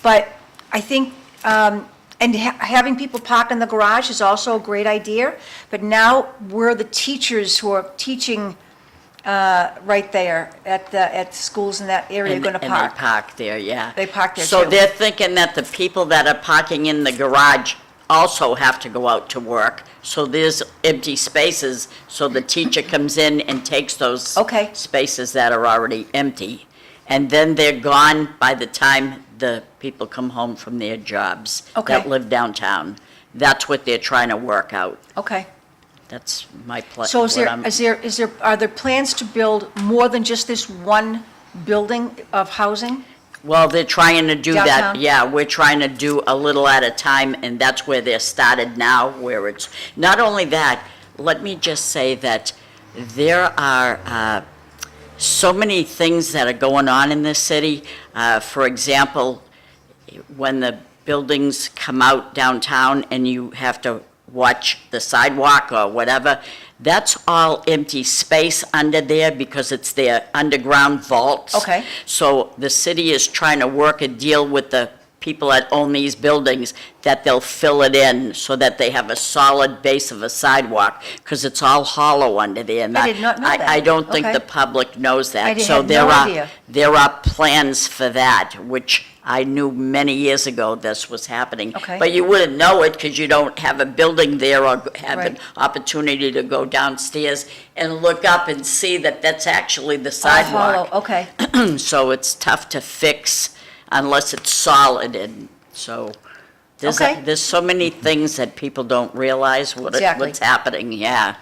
But I think, having people park in the garage is also a great idea, but now we're the teachers who are teaching right there at schools in that area are going to And park. they park there, yeah. They park there, So too. they're thinking that the people that are parking in the garage also have to go out to work. So there's empty spaces, so the teacher comes in and takes those Okay. spaces that are already empty. And then they're gone by the time the people come home from their jobs Okay. that live downtown. That's what they're trying to work out. Okay. That's my plan. So are there plans to build more than just this one building of housing? Well, they're trying to do that, Downtown? yeah, we're trying to do a little at a time, and that's where they're started now, where it's, not only that, let me just say that there are so many things that are going on in this city. For example, when the buildings come out downtown and you have to watch the sidewalk or whatever, that's all empty space under there because it's their underground vaults. Okay. So the city is trying to work a deal with the people that own these buildings, that they'll fill it in so that they have a solid base of a sidewalk, because it's all hollow under there. And I did not know that. I don't think Okay. the public knows that. I had So no there are idea. There are plans for that, which I knew many years ago this was happening. Okay. But you wouldn't know it because you don't have a building there or have an Right. opportunity to go downstairs and look up and see that that's actually the All hollow, sidewalk. okay. So it's tough to fix unless it's solid, and so Okay. there's so many things that people don't realize Exactly. what's happening, yeah.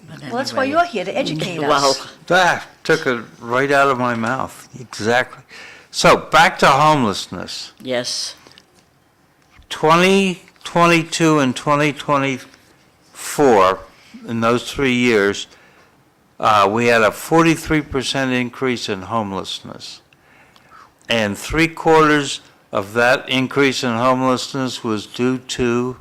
Well, that's why you're here, to educate Well, us. That took it right out of my mouth, exactly. So, back to homelessness. yes, 2022 and 2024, in those 3 years, we had a 43% increase in homelessness. And 3/4 of that increase in homelessness was due to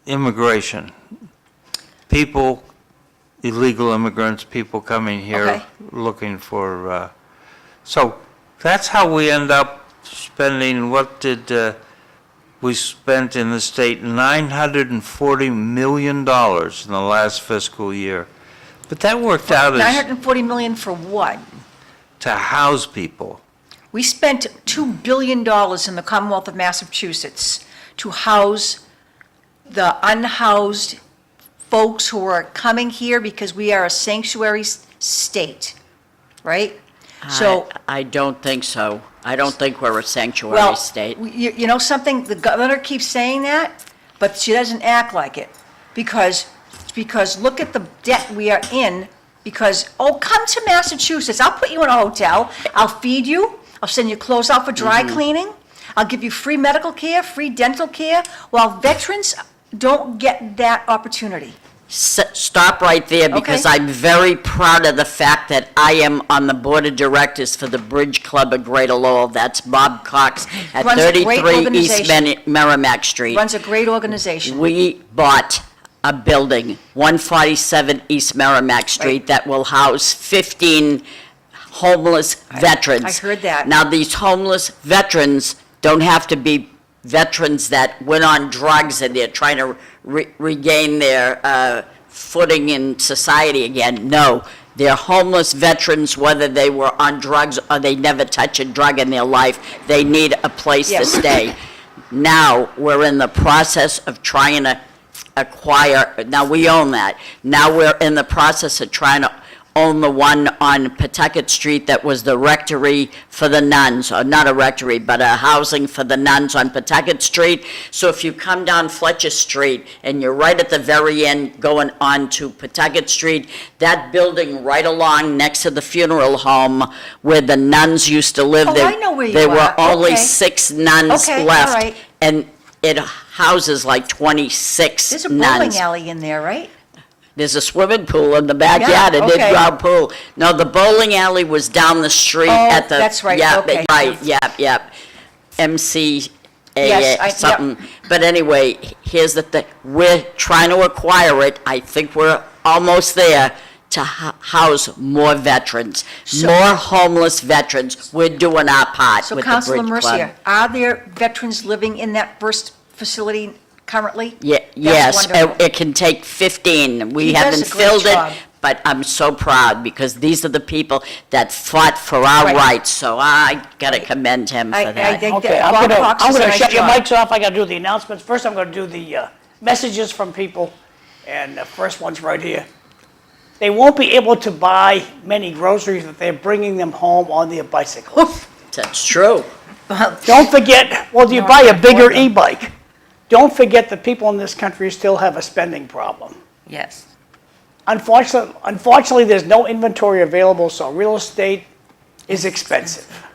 immigration. People, illegal immigrants, people coming here Okay. looking for, so that's how we end up spending, what did we spent in the state? $940 million in the last fiscal year. But that worked out as 940 million for what? to house people. We spent $2 billion in the Commonwealth of Massachusetts to house the unhoused folks who are coming here because we are a sanctuary state, right? So, I don't think so. I don't think we're a sanctuary well, state. you know something, the governor keeps saying that, but she doesn't act like it. Because look at the debt we are in, because, oh, come to Massachusetts, I'll put you in a hotel, I'll feed you, I'll send your clothes out for dry cleaning, I'll give you free medical care, free dental care, while veterans don't get that opportunity. Stop right there, because Okay. I'm very proud of the fact that I am on the board of directors for the Bridge Club of Greater Lowell. That's Bob Cox at Runs a great 33 East organization. Merrimack Street. Runs a great organization. We bought a building, 147 East Merrimack Street, Right. that will house 15 homeless veterans. I heard that. Now, these homeless veterans don't have to be veterans that went on drugs and they're trying to regain their footing in society again. No, they're homeless veterans, whether they were on drugs or they never touch a drug in their life. They need a place to Yes. stay. Now, we're in the process of trying to acquire, now we own that. Now we're in the process of trying to own the one on Pawtucket Street that was the rectory for the nuns, or not a rectory, but a housing for the nuns on Pawtucket Street. So if you come down Fletcher Street and you're right at the very end going on to Pawtucket Street, that building right along next to the funeral home where the nuns used to live. Oh, there- I know where you There were are. only Okay. 6 nuns Okay, all left. right. And it houses like 26 There's a nuns. bowling alley in there, right? There's a swimming pool in the backyard, an okay. in-ground pool. No, the bowling alley was down the street Oh, at the. that's right, yeah, okay. Right, yep. MCA Yes, something. But anyway, here's the thing, we're trying to acquire it. I think we're almost there to house more veterans, more homeless veterans. We're doing our part So with the Councilor Bridge Club. Mercier, are there veterans living in that first facility currently? Yeah, That's yes, wonderful. it can take 15. We He does haven't a great filled job. it, but I'm so proud because these are the people that fought for our Right. rights, so I gotta commend him I for that. think Okay, that I'm Bob gonna, Cox I'm does a gonna nice shut your job. mics off, I gotta do the announcements. First, I'm gonna do the messages from people, and the first one's right here. They won't be able to buy many groceries if they're bringing them home on their bicycles. That's true. Don't forget, well, do you buy a bigger e-bike? Don't forget that people in this country still have a spending problem. Yes. Unfortunately, there's no inventory available, so real estate is expensive.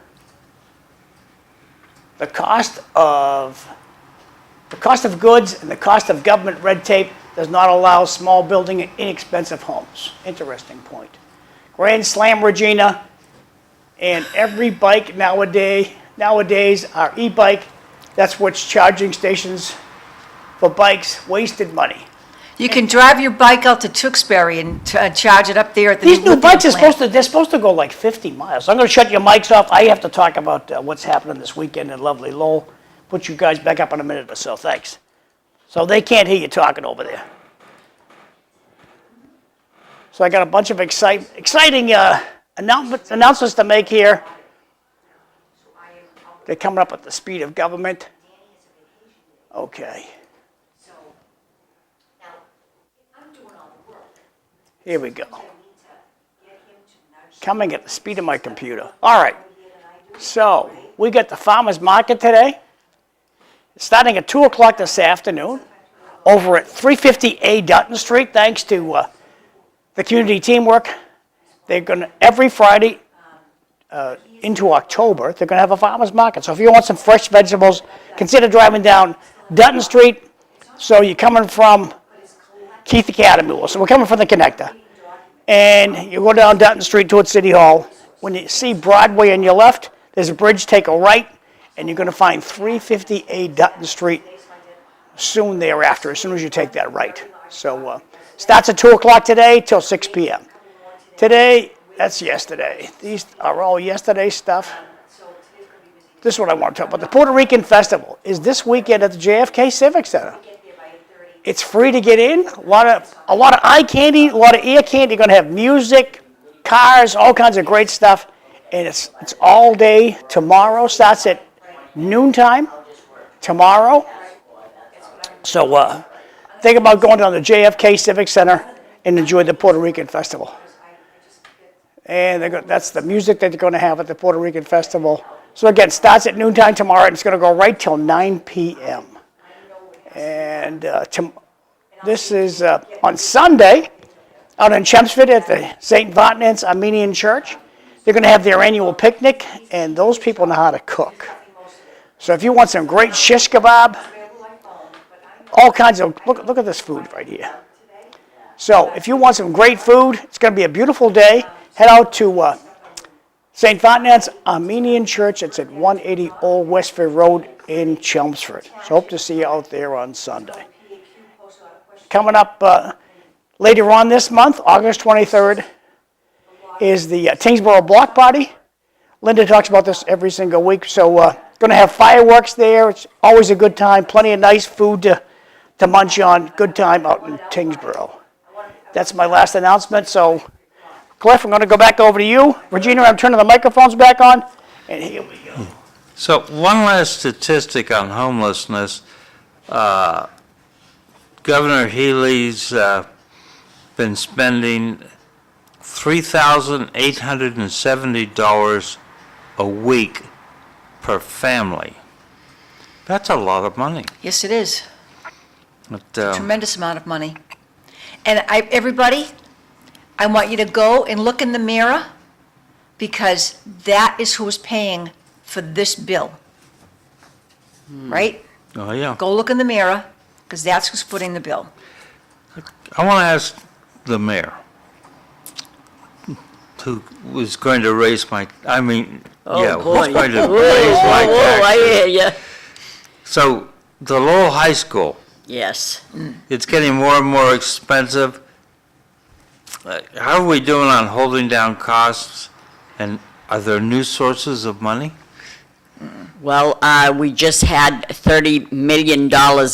The cost of goods and the cost of government red tape does not allow small building inexpensive homes. Interesting point. Grand Slam, Regina, and every bike nowadays are e-bike. That's what's charging stations for bikes, wasted money. You can drive your bike out to Tewksbury and charge it up there at the These new lithium bikes are plant. they're supposed to go like 50 miles. I'm gonna shut your mics off. I have to talk about what's happening this weekend in lovely Lowell. Put you guys back up in a minute or so, thanks. So they can't hear you talking over there. So I got a bunch of exciting announcements to make here. They're coming up at the speed of government. Okay. Here we go. Coming at the speed of my computer. All right. So we got the farmers market today. It's starting at 2 o'clock this afternoon over at 350A Dutton Street, thanks to the community teamwork. They're going to, every Friday into October, they're going to have a farmers market. So if you want some fresh vegetables, consider driving down Dutton Street. So you're coming from Keith Academy. So we're coming from the connector. And you go down Dutton Street towards City Hall. When you see Broadway on your left, there's a bridge, take a right, and you're going to find 350A Dutton Street soon thereafter, as soon as you take that right. So starts at 2 o'clock today till 6 p.m. Today, that's yesterday. These are all yesterday stuff. This is what I want to talk about. The Puerto Rican Festival is this weekend at the JFK Civic Center. It's free to get in. A lot of eye candy, a lot of ear candy. You're going to have music, cars, all kinds of great stuff. And it's all day tomorrow. Starts at noontime tomorrow. So think about going down to the JFK Civic Center and enjoy the Puerto Rican Festival. And that's the music that they're going to have at the Puerto Rican Festival. So again, starts at noontime tomorrow, and it's going to go right till 9 p.m. And this is on Sunday out in Chelmsford at the St. Vontan's Armenian Church. They're going to have their annual picnic, and those people know how to cook. So if you want some great shish kebab, all kinds of, look at this food right here. So if you want some great food, it's going to be a beautiful day. Head out to St. Vontan's Armenian Church. It's at 180 Old Westford Road in Chelmsford. So hope to see you out there on Sunday. Coming up later on this month, August 23rd, is the Tyngsboro Block Party. Linda talks about this every single week. So going to have fireworks there. It's always a good time. Plenty of nice food to munch on. Good time out in Tyngsboro. That's my last announcement. So Cliff, I'm going to go back over to you. Regina, I'm turning the microphones back on. And here we go. So one last statistic on homelessness. Governor Healy's been spending $3,870 a week per family. That's a lot of money. Yes, it is. But, Tremendous amount of money. And everybody, I want you to go and look in the mirror, because that is who's paying for this bill. Right? oh, yeah. Go look in the mirror, because that's who's footing the bill. I want to ask the mayor, who was going to raise my, who's going to raise my I taxes. hear you. So the Lowell High School, Yes. it's getting more and more expensive. How are we doing on holding down costs? And are there new sources of money? Well, we just had $30 million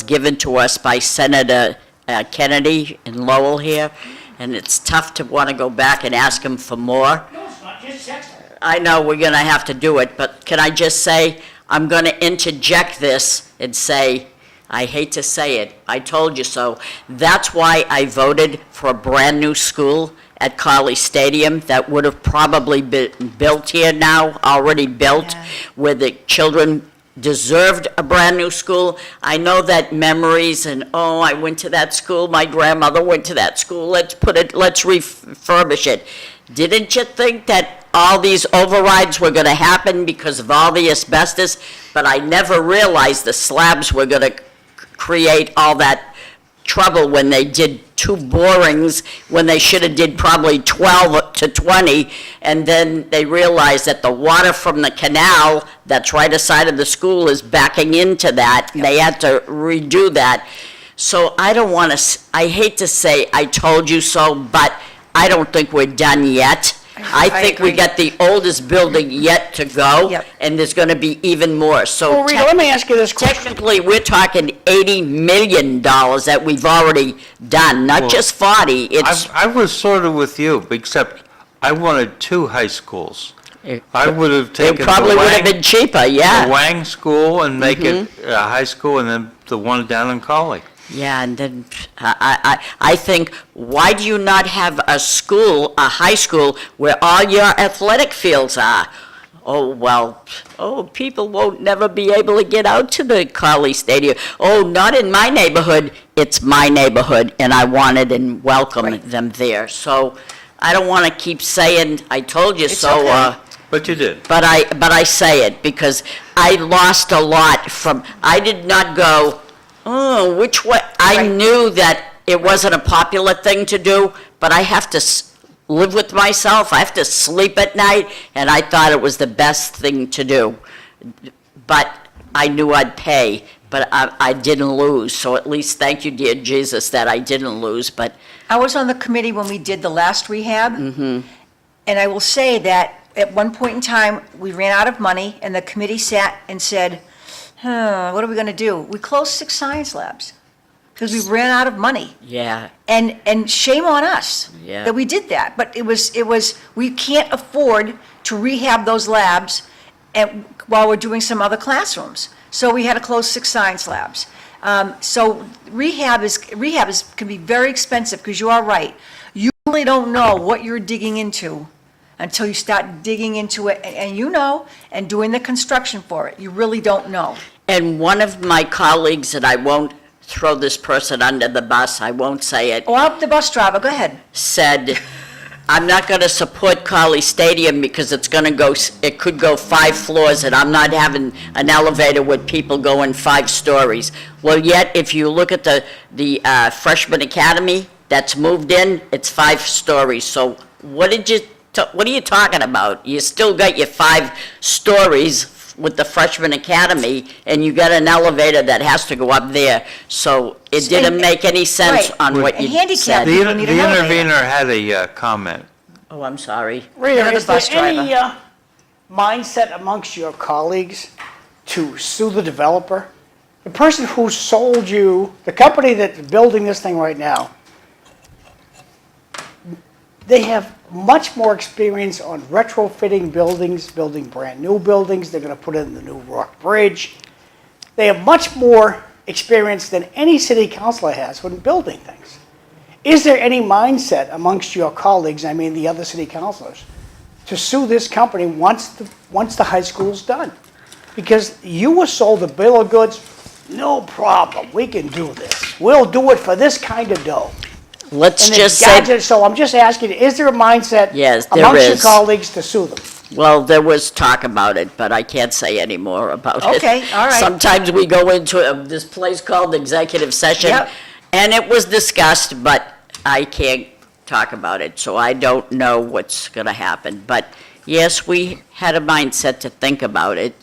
given to us by Senator Kennedy in Lowell here, and it's tough to want to go back and ask him for more. No, it's not. Just text her. I know we're going to have to do it, but can I just say, I'm going to interject this and say, I hate to say it, I told you so. That's why I voted for a brand-new school at Carly Stadium that would have probably been built here now, already built, Yeah. where the children deserved a brand-new school. I know that memories and, oh, I went to that school, my grandmother went to that school, let's refurbish it. Didn't you think that all these overrides were going to happen because of all the asbestos? But I never realized the slabs were going to create all that trouble when they did 2 borings, when they should have did probably 12 to 20, and then they realized that the water from the canal that's right aside of the school is backing into that, and they had to redo that. So I don't want to, I hate to say I told you so, but I don't think we're done yet. I think we got the oldest building yet to go, Yep. and there's going to be even more. So Well, Rita, let me ask you this question. technically, we're talking $80 million that we've already done, not just 40. It's, I was sort of with you, except I wanted 2 high schools. I would have it taken probably the would have been cheaper, the yeah. Wang School and make it a high school, and then the one down in Collie. Yeah, and then I think, why do you not have a school, a high school, where all your athletic fields are? Oh, well, people won't never be able to get out to the Collie Stadium. Oh, not in my neighborhood. It's my neighborhood, and I wanted and welcomed them there. So I don't want to keep saying, I told you so. okay. But you did. But I say it because I lost a lot from, I did not go, oh, which way? I Right. knew that it wasn't a popular thing to do, but I have to live with myself. I have to sleep at night, and I thought it was the best thing to do. But I knew I'd pay, but I didn't lose. So at least thank you, dear Jesus, that I didn't lose. But I was on the committee when we did the last rehab. And I will say that at one point in time, we ran out of money, and the committee sat and said, what are we going to do? We closed 6 science labs because we ran out of money. yeah, And shame on us Yeah. that we did that. But it was, we can't afford to rehab those labs while we're doing some other classrooms. So we had to close 6 science labs. So rehab can be very expensive, because you are right. You really don't know what you're digging into until you start digging into it, and doing the construction for it. You really don't know. and one of my colleagues, and I won't throw this person under the bus, I won't say it, Oh, I'm the bus driver, go ahead. said, I'm not going to support Collie Stadium because it could go 5 floors, and I'm not having an elevator with people going 5 stories. Well, yet, if you look at the freshman academy that's moved in, it's 5 stories. So what are you talking about? You still got your 5 stories with the freshman academy, and you got an elevator that has to go up there. So it didn't make any sense Right. on what And you handicapped said. The people need an elevator. intervener had a comment. Oh, I'm sorry. Rita, You're the is there bus any mindset amongst your colleagues to sue the developer? The person who sold you, the company that's building this thing right now, they have much more experience on retrofitting buildings, building brand-new buildings. They're going to put in the new Rock Bridge. They have much more experience than any city councilor has when building things. Is there any mindset amongst your colleagues, I mean the other city councilors, to sue this company once the high school's done? Because you were sold a bill of goods, no problem, we can do this. We'll do it for this kind of dough. Let's And just it's say, so I'm just asking, is there a mindset Yes, there amongst your is. colleagues to sue them? well, there was talk about it, but I can't say any more about it. Okay, all right. Sometimes we go into this place called executive session, Yep. and it was discussed, but I can't talk about it, so I don't know what's going to happen. But yes, we had a mindset to think about it.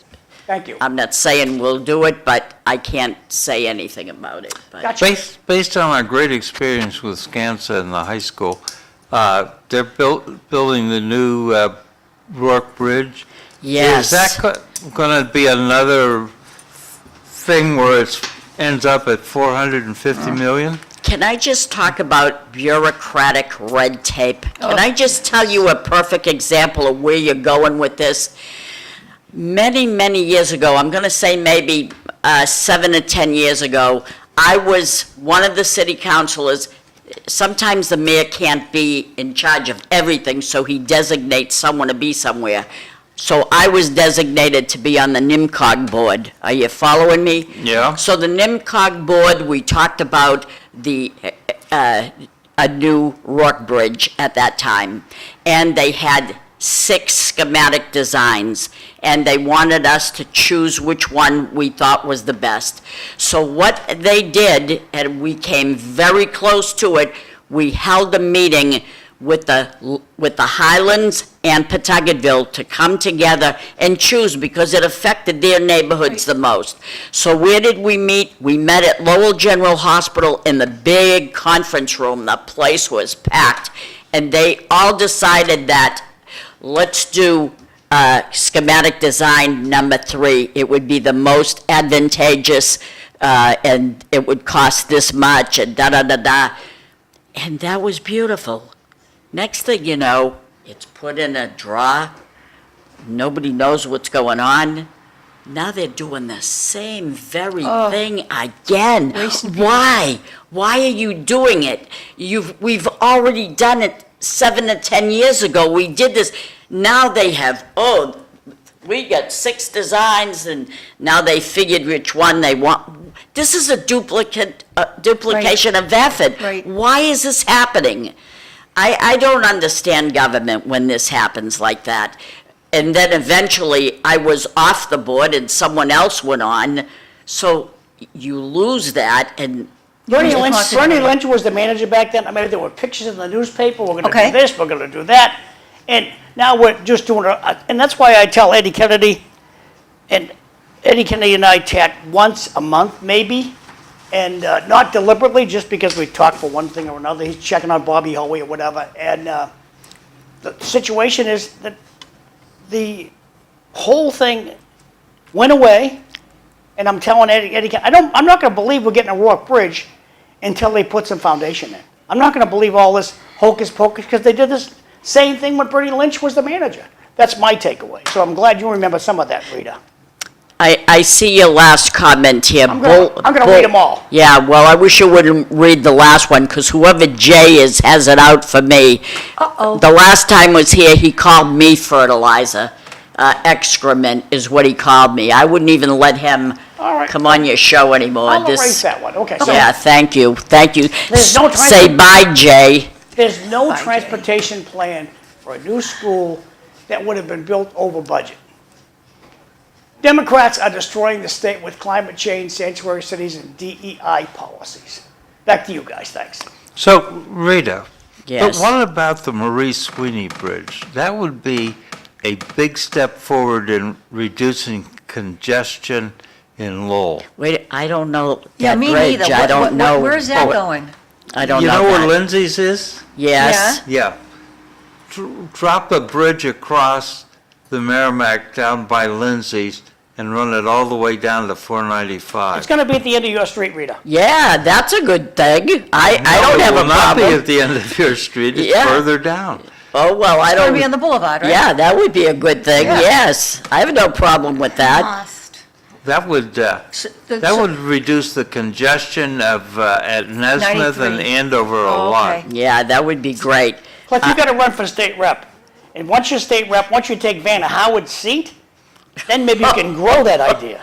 Thank you. I'm not saying we'll do it, but I can't say anything about it. But Gotcha. Based on our great experience with Skansa and the high school, they're building the new Rourke Bridge. yes. Is that going to be another thing where it ends up at 450 million? Can I just talk about bureaucratic red tape? Can I just tell you a perfect example of where you're going with this? Many, many years ago, I'm going to say maybe 7 or 10 years ago, I was one of the city councilors. Sometimes the mayor can't be in charge of everything, so he designates someone to be somewhere. So I was designated to be on the NIMCOG board. Are you following me? Yeah. So the NIMCOG board, we talked about a new Rourke Bridge at that time, and they had 6 schematic designs, and they wanted us to choose which one we thought was the best. So what they did, and we came very close to it, we held a meeting with the Highlands and Pawtucketville to come together and choose, because it affected their neighborhoods the most. So where did we meet? We met at Lowell General Hospital in the big conference room. The place was packed. And they all decided that, let's do schematic design number 3. It would be the most advantageous, and it would cost this much, and da-da-da-da. And that was beautiful. Next thing you know, it's put in a drawer. Nobody knows what's going on. Now they're doing the same very thing again. Why? Why are you doing it? We've already done it 7 to 10 years ago. We did this. Now they have, we got 6 designs, and now they figured which one they want. This is a duplication of effort. Right. Why is this happening? I don't understand government when this happens like that. And then eventually I was off the board and someone else went on. So you lose that, and Bernie Who's the Lynch, constable? Bernie Lynch was the manager back then. I mean, there were pictures in the newspaper, we're gonna Okay. do this, we're gonna do that. And now we're just doing, and that's why I tell Eddie Kennedy, and Eddie Kennedy and I tack once a month, maybe, and not deliberately, just because we talk for one thing or another. He's checking on Bobby Hoey or whatever. And the situation is that the whole thing went away, and I'm telling Eddie, I'm not gonna believe we're getting a Rourke Bridge until they put some foundation in. I'm not gonna believe all this hocus pocus, because they did this same thing when Bernie Lynch was the manager. That's my takeaway. So I'm glad you remember some of that, Rita. I see your last comment here. I'm gonna read them all. Yeah, well, I wish you wouldn't read the last one, because whoever Jay is has it out for me. Uh-oh. The last time was here, he called me fertilizer. Excrement is what he called me. I wouldn't even let him All right. come on your show anymore. I'll This- erase that one, okay. So Yeah, thank you. There's no Say bye, Jay. there's no Bye, Jay. transportation plan for a new school that would have been built over budget. Democrats are destroying the state with climate change, sanctuary cities, and DEI policies. Back to you guys, thanks. So, Rita, Yes. but what about the Marie Sweeney Bridge? That would be a big step forward in reducing congestion in Lowell. Wait, I don't know Yeah, that me bridge. neither. I don't What- know. Where's that going? I don't You know know where that. Lindsay's is? Yes. Yeah. Drop a bridge across the Merrimack down by Lindsay's and run it all the way down to 495. It's gonna be at the end of your street, Rita. Yeah, that's a good thing. I No, don't it have a will not be problem. at the end of your street, it's Yeah. further down. Oh, well, I It's gonna be on don't, the boulevard, right? yeah, that would be a good thing, Yeah. yes. I have no problem with that. That would, that would reduce the congestion of, at Nesmith and 93. Andover a Oh, lot. okay. Yeah, that would be great. Plus, you gotta run for state rep. And once you're state rep, once you take Vanna Howard's seat, then maybe you can grow that idea.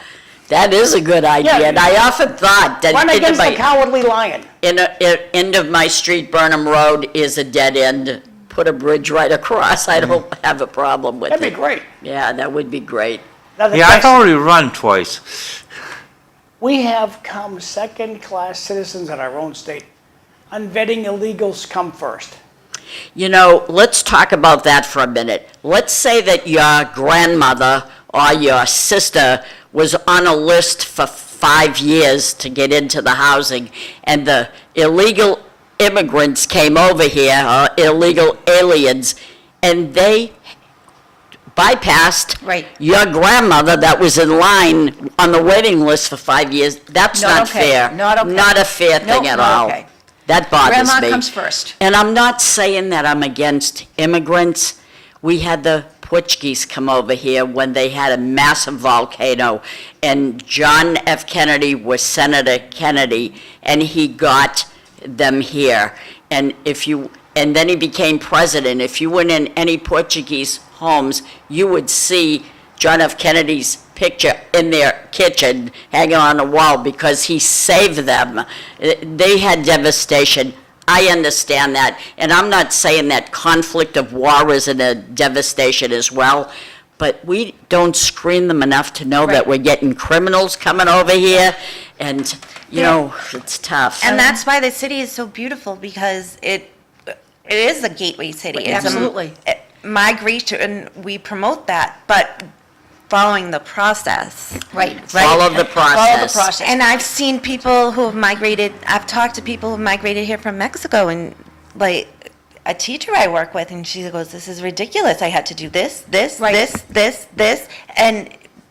That is a good idea, Yeah. and I often thought that Run end of against the my, Cowardly Lion. end of my street, Burnham Road, is a dead end. Put a bridge right across, I don't have a problem with it. That'd be great. Yeah, that would be great. Now, the Yeah, I've next- already run twice. We have come second-class citizens in our own state. Unvetting illegals come first. You know, let's talk about that for a minute. Let's say that your grandmother or your sister was on a list for 5 years to get into the housing, and the illegal immigrants came over here, or illegal aliens, and they bypassed Right. your grandmother that was in line on the waiting list for 5 years. That's Not not okay. fair. Not okay. Not a fair Nope, thing at not all. okay. That bothers me. Grandma comes first. And I'm not saying that I'm against immigrants. We had the Portuguese come over here when they had a massive volcano, and John F. Kennedy was Senator Kennedy, and he got them here. And then he became president. If you went in any Portuguese homes, you would see John F. Kennedy's picture in their kitchen hanging on the wall because he saved them. They had devastation. I understand that, and I'm not saying that conflict of war isn't a devastation as well, but we don't screen them enough to know that Right. we're getting criminals coming over here, and, you know, it's tough. And that's why the city is so beautiful, because it is a gateway city. It's a- Absolutely. Migration, we promote that, but following the process. Right. Follow the process. Follow the process. And I've seen people who have migrated, I've talked to people who migrated here from Mexico, and like a teacher I work with, and she goes, "This is ridiculous. I had to do this, Right. this,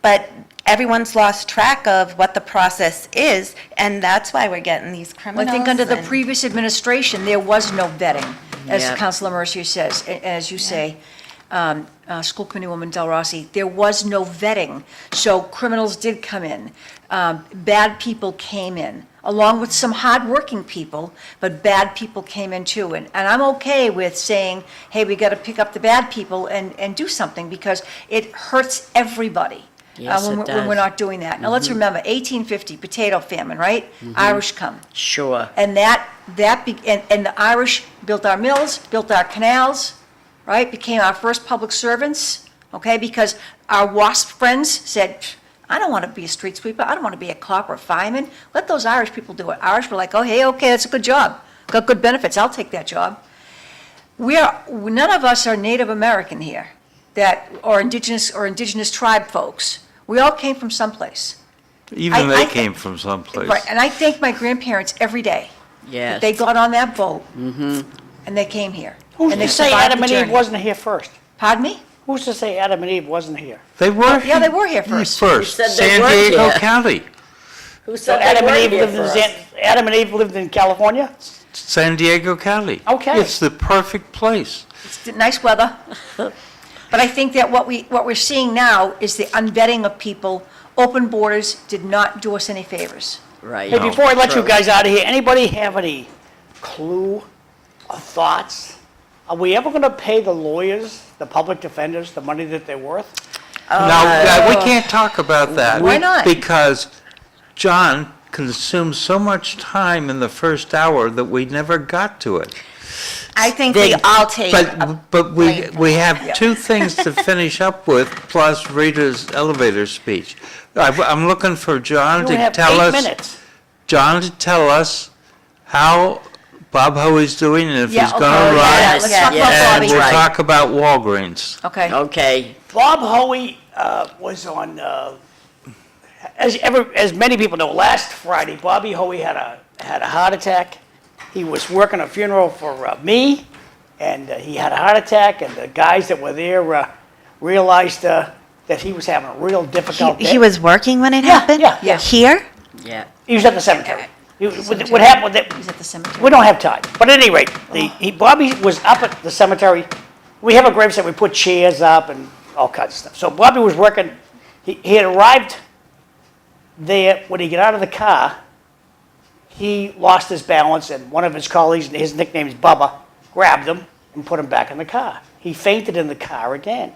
but everyone's lost track of what the process is, and that's why we're getting these Well, criminals. I think under the and- previous administration, there was no vetting, as Yeah. Councilor Mercier says, as you say, School Committee Woman Delrossi, there was no vetting. So criminals did come in, bad people came in, along with some hardworking people, but bad people came in too. And I'm okay with saying, hey, we got to pick up the bad people and do something, because it hurts everybody. Yes, when it we're does. not doing that. Now, let's remember, 1850, potato famine, right? Irish come. Sure. And and the Irish built our mills, built our canals, right? Became our first public servants, okay? Because our WASP friends said, I don't want to be a street sweeper. I don't want to be a cop or a fireman. Let those Irish people do it. Irish were like, oh, hey, okay, that's a good job. Got good benefits. I'll take that job. None of us are Native American here, or indigenous tribe folks. We all came from someplace. Even I they came from someplace. Right, and I thank my grandparents every day. Yes. They got on that boat, and they came here. Who's and they to say survived Adam the and Eve journey. wasn't here first? Pardon me? Who's to say Adam and Eve wasn't here? They were. Yeah, they were here first. First, Who said they San weren't Diego here? County. Who So said they Adam and weren't Eve here lived in first? Adam and Eve lived in California? San Diego County. Okay. It's the perfect place. It's nice weather. But I think that what we're seeing now is the unvetting of people. Open borders did not do us any favors. Right. Hey, before I let you True. guys out of here, anybody have any clue or thoughts? Are we ever going to pay the lawyers, the public defenders, the money that they're worth? Now, we can't talk about that. Why not? Because John consumed so much time in the first hour that we never got to it. I think we all take. But blame for we that. have two things to finish up with, plus Rita's elevator speech. I'm looking for John You to have tell 8 us, minutes. John to tell us how Bob Hoey's doing and if Yeah, he's okay. going to Yeah, run. let's talk yeah, about And Bobby. we'll right. talk about Walgreens. Okay. Okay. Bob Hoey was on, as many people know, last Friday, Bobby Hoey had a heart attack. He was working a funeral for me, and he had a heart attack, and the guys that were there realized that he was having a real difficult day. He was working when it Yeah, happened? yeah. Here? Yeah. He was at the cemetery. What happened with it? He's at the cemetery. We don't have time. But at any rate, Bobby was up at the cemetery. We have a gravesite, we put chairs up and all kinds of stuff. So Bobby was working, he had arrived there. When he got out of the car, he lost his balance, and one of his colleagues, his nickname is Bubba, grabbed him and put him back in the car. He fainted in the car again.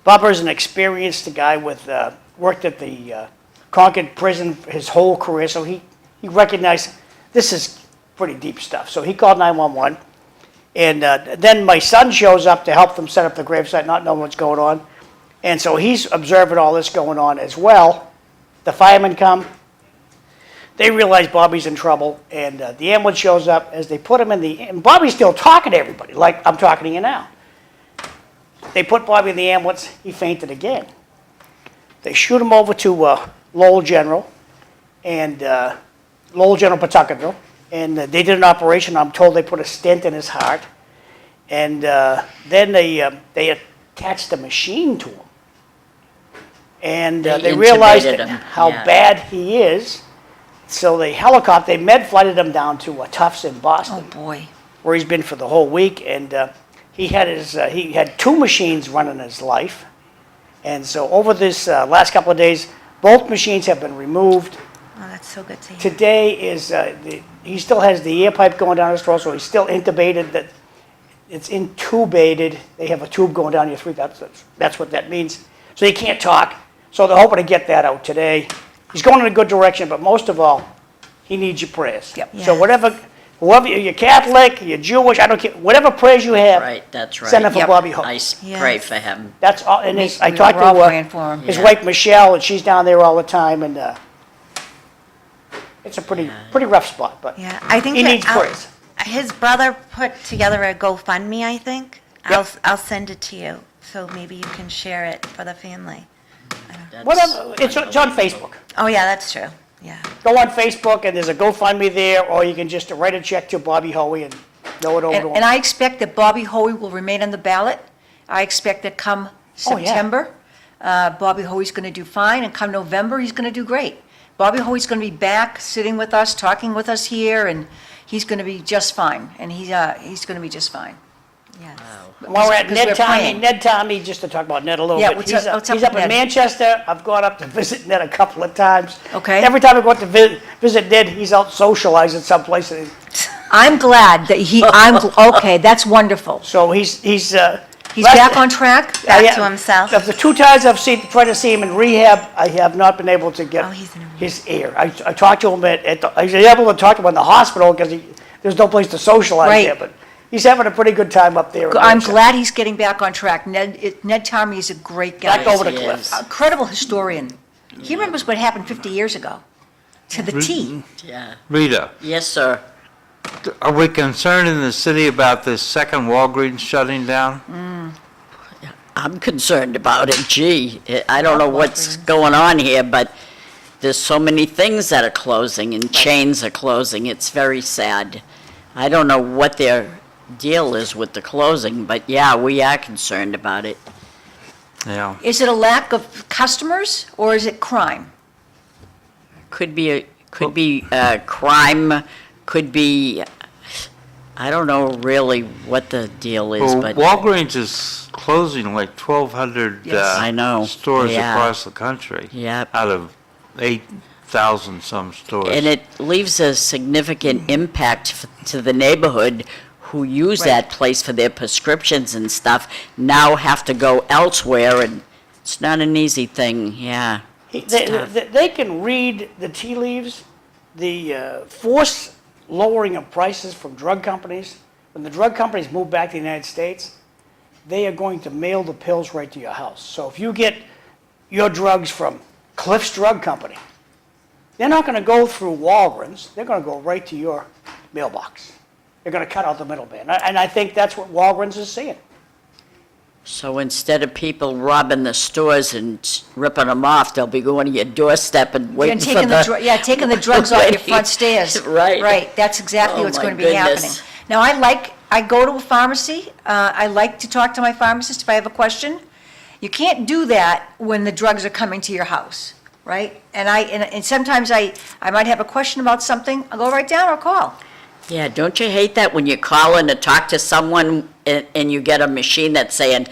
Bubba is an experienced guy with, worked at the Concord prison his whole career, so he recognized this is pretty deep stuff. So he called 911, and then my son shows up to help them set up the gravesite, not knowing what's going on. And so he's observing all this going on as well. The firemen come. They realize Bobby's in trouble, and the ambulance shows up. As they put him in and Bobby's still talking to everybody, like I'm talking to you now. They put Bobby in the ambulance. He fainted again. They shoot him over to Lowell General, and Lowell General Pawtuckettville, and they did an operation. I'm told they put a stent in his heart, and then they attached a machine to him, and They they realized intubated him, how yeah. bad he is. So they med flighted him down to Tufts in Boston, Oh, boy. where he's been for the whole week, and he had 2 machines running his life, and so over this last couple of days, both machines have been removed. Oh, that's so good to hear. Today is he still has the ear pipe going down his throat, so he's still intubated. That it's intubated. They have a tube going down your throat. That's what that means. So he can't talk. So they're hoping to get that out today. He's going in a good direction, but most of all, he needs your prayers. Yep. So whoever you're Catholic, you're Jewish, I don't care. Whatever prayers you have, Right, that's right. send them for Yep. Bobby Hope. I Yes. pray for him. That's all. And I We're talked all to praying for him. his Yeah. wife Michelle, and she's down there all the time, and it's a pretty rough spot. But Yeah, I think he that needs prayers. I His brother put together a GoFundMe, I think. I'll send it to you, so maybe you can share it for the family. Whatever, it's on Facebook. Oh, yeah, that's true, yeah. Go on Facebook, and there's a GoFundMe there, or you can just write a check to Bobby Hoey and know it over to him. And I expect that Bobby Hoey will remain on the ballot. I expect that come Oh, yeah. September, Bobby Hoey's going to do fine, and come November, he's going to do great. Bobby Hoey's going to be back, sitting with us, talking with us here, and he's going to be just fine, and he's going to be just fine. Yes. While we're at Because we're Ned Tarmey, just to talk about Ned a little Yeah, bit. what's He's up he's up with in Ned? Manchester. I've gone up to visit Ned a couple of times. Okay. Every time I go up to visit Ned, he's out socializing someplace. I'm glad that okay, that's wonderful. So he's He's back on track? Back to himself. Of the 2 times I've tried to see him in rehab, I have not been able to get Oh, he's in rehab. his ear. I talked to him I was able to talk to him in the hospital because there's no place to socialize Right. there, but he's having a pretty good time up there. in I'm Manchester. glad he's getting back on track. Ned Tarmey is a great guy. Back over the Yes, he cliff. is. Incredible historian. He remembers what happened 50 years ago, to the T. Yeah. Rita, Yes, sir. are we concerned in the city about this second Walgreens shutting down? I'm concerned about it. Gee, I don't know what's going on here, but there's so many things that are closing and chains are closing. It's very sad. I don't know what their deal is with the closing, but yeah, we are concerned about it. Yeah. Is it a lack of customers, or is it crime? Could be crime, could be, I don't know really what the deal is, Well, but Walgreens is closing like 1,200 Yes. I know. stores Yeah. across the country. Yep. Out of 8,000 some stores. And it leaves a significant impact to the neighborhood who use Right. that place for their prescriptions and stuff, now have to go elsewhere, and it's not an easy thing, yeah. They can read the tea leaves, the forced lowering of prices from drug companies. When the drug companies move back to the United States, they are going to mail the pills right to your house. So if you get your drugs from Cliff's Drug Company, they're not going to go through Walgreens. They're going to go right to your mailbox. They're going to cut out the middleman. And I think that's what Walgreens is seeing. So instead of people robbing the stores and ripping them off, they'll be going to your doorstep and waiting And for taking the... taking the drugs off your front stairs. Right. Right, that's exactly Oh, what's my going to be happening. goodness. Now, I go to a pharmacy, I like to talk to my pharmacist if I have a question. You can't do that when the drugs are coming to your house, right? And sometimes I might have a question about something, I'll go right down or call. Yeah, don't you hate that when you call in to talk to someone and you get a machine that's saying,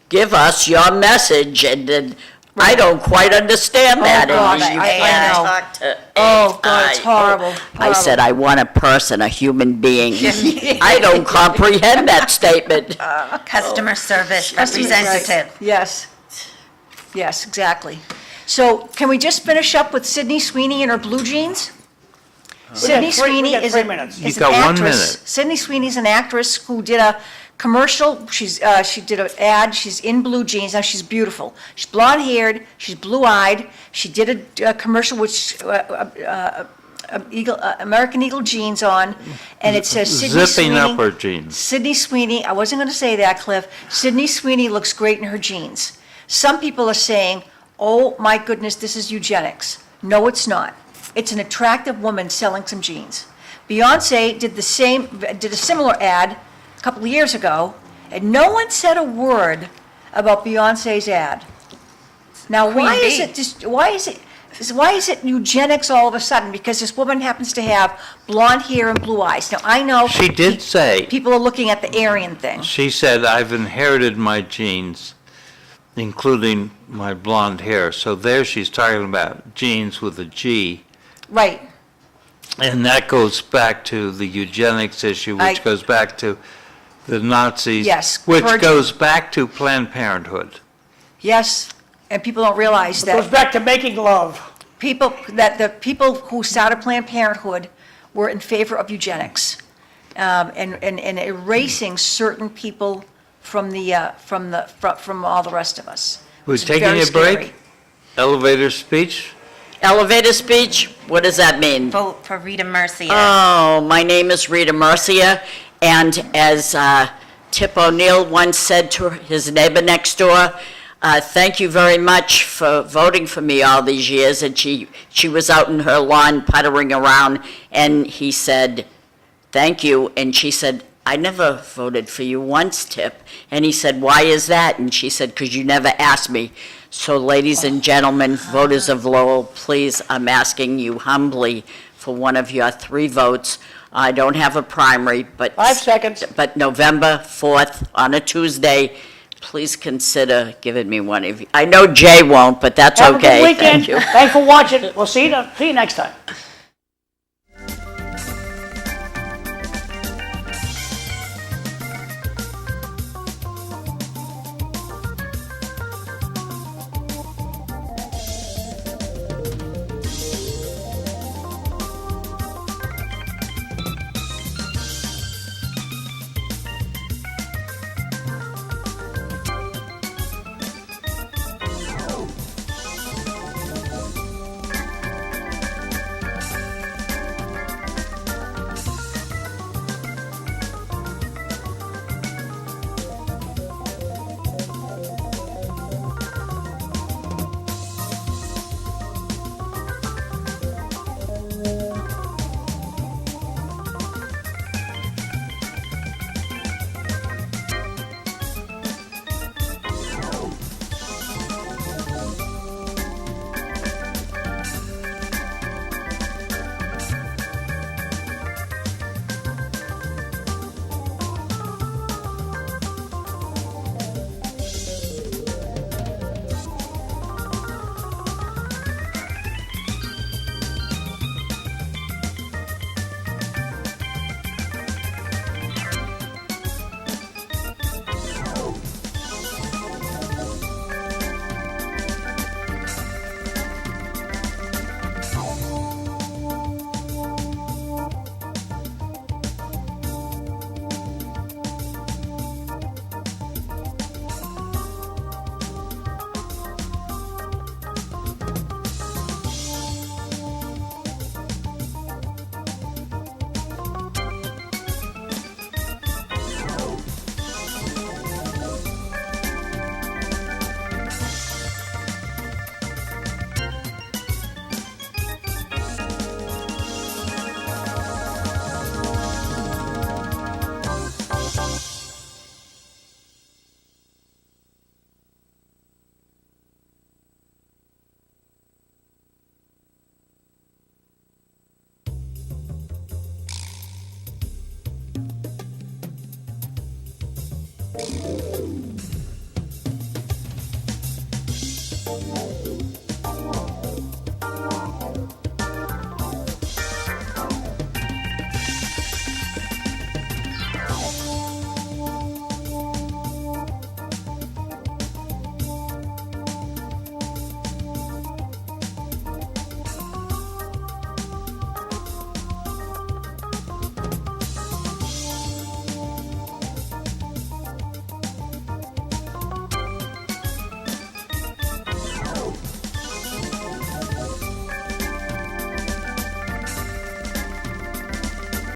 give us your message, and then I don't quite understand that. gosh, And you I can't know. talk to Oh, God, it's AI. horrible, I said, I want a person, a human being. I don't comprehend that statement. Customer service Right. representative. Yes, yes, exactly. So can we just finish up with Sydney Sweeney and her blue jeans? Sydney Sweeney we got is 3 an minutes. You is an got 1 actress. minute. Sydney Sweeney's an actress who did a commercial. She did an ad. She's in blue jeans. Now she's beautiful. She's blonde haired. She's blue eyed. She did a commercial which American Eagle jeans on, and it says Sydney Zipping Sweeney. up her jeans. Sydney Sweeney, I wasn't going to say that, Cliff. Sydney Sweeney looks great in her jeans. Some people are saying, oh my goodness, this is eugenics. No, it's not. It's an attractive woman selling some jeans. Beyonce did a similar ad a couple of years ago, and no one said a word about Beyonce's ad. Now, why is it eugenics all of a sudden? Because this woman happens to have blonde hair and blue eyes. Now, I know. She did say, People are looking at the Aryan thing. she said, I've inherited my genes, including my blonde hair. So there she's talking about genes with a G. Right. And that goes back to the eugenics issue, I- which goes back to the Nazis. Yes, Which purging. goes back to Planned Parenthood. Yes, and people don't realize It goes that back to making love. the people who started Planned Parenthood were in favor of eugenics, and erasing certain people from all the rest of us. We're It's taking very a break. scary. Elevator speech. Elevator speech, what does that mean? Vote for Rita Mercier. Oh, my name is Rita Mercier, and as Tip O'Neill once said to his neighbor next door, thank you very much for voting for me all these years, and she was out in her lawn puttering around, and he said, thank you, and she said, I never voted for you once, Tip. And he said, why is that? And she said, because you never asked me. So ladies and gentlemen, voters of Lowell, please, I'm asking you humbly for one of your 3 votes. I don't have a primary, but... 5 seconds. But November 4th, on a Tuesday, please consider giving me one of you. I know Jay won't, but that's Have okay. a good weekend. Thank you. Thanks for watching. We'll see you next time.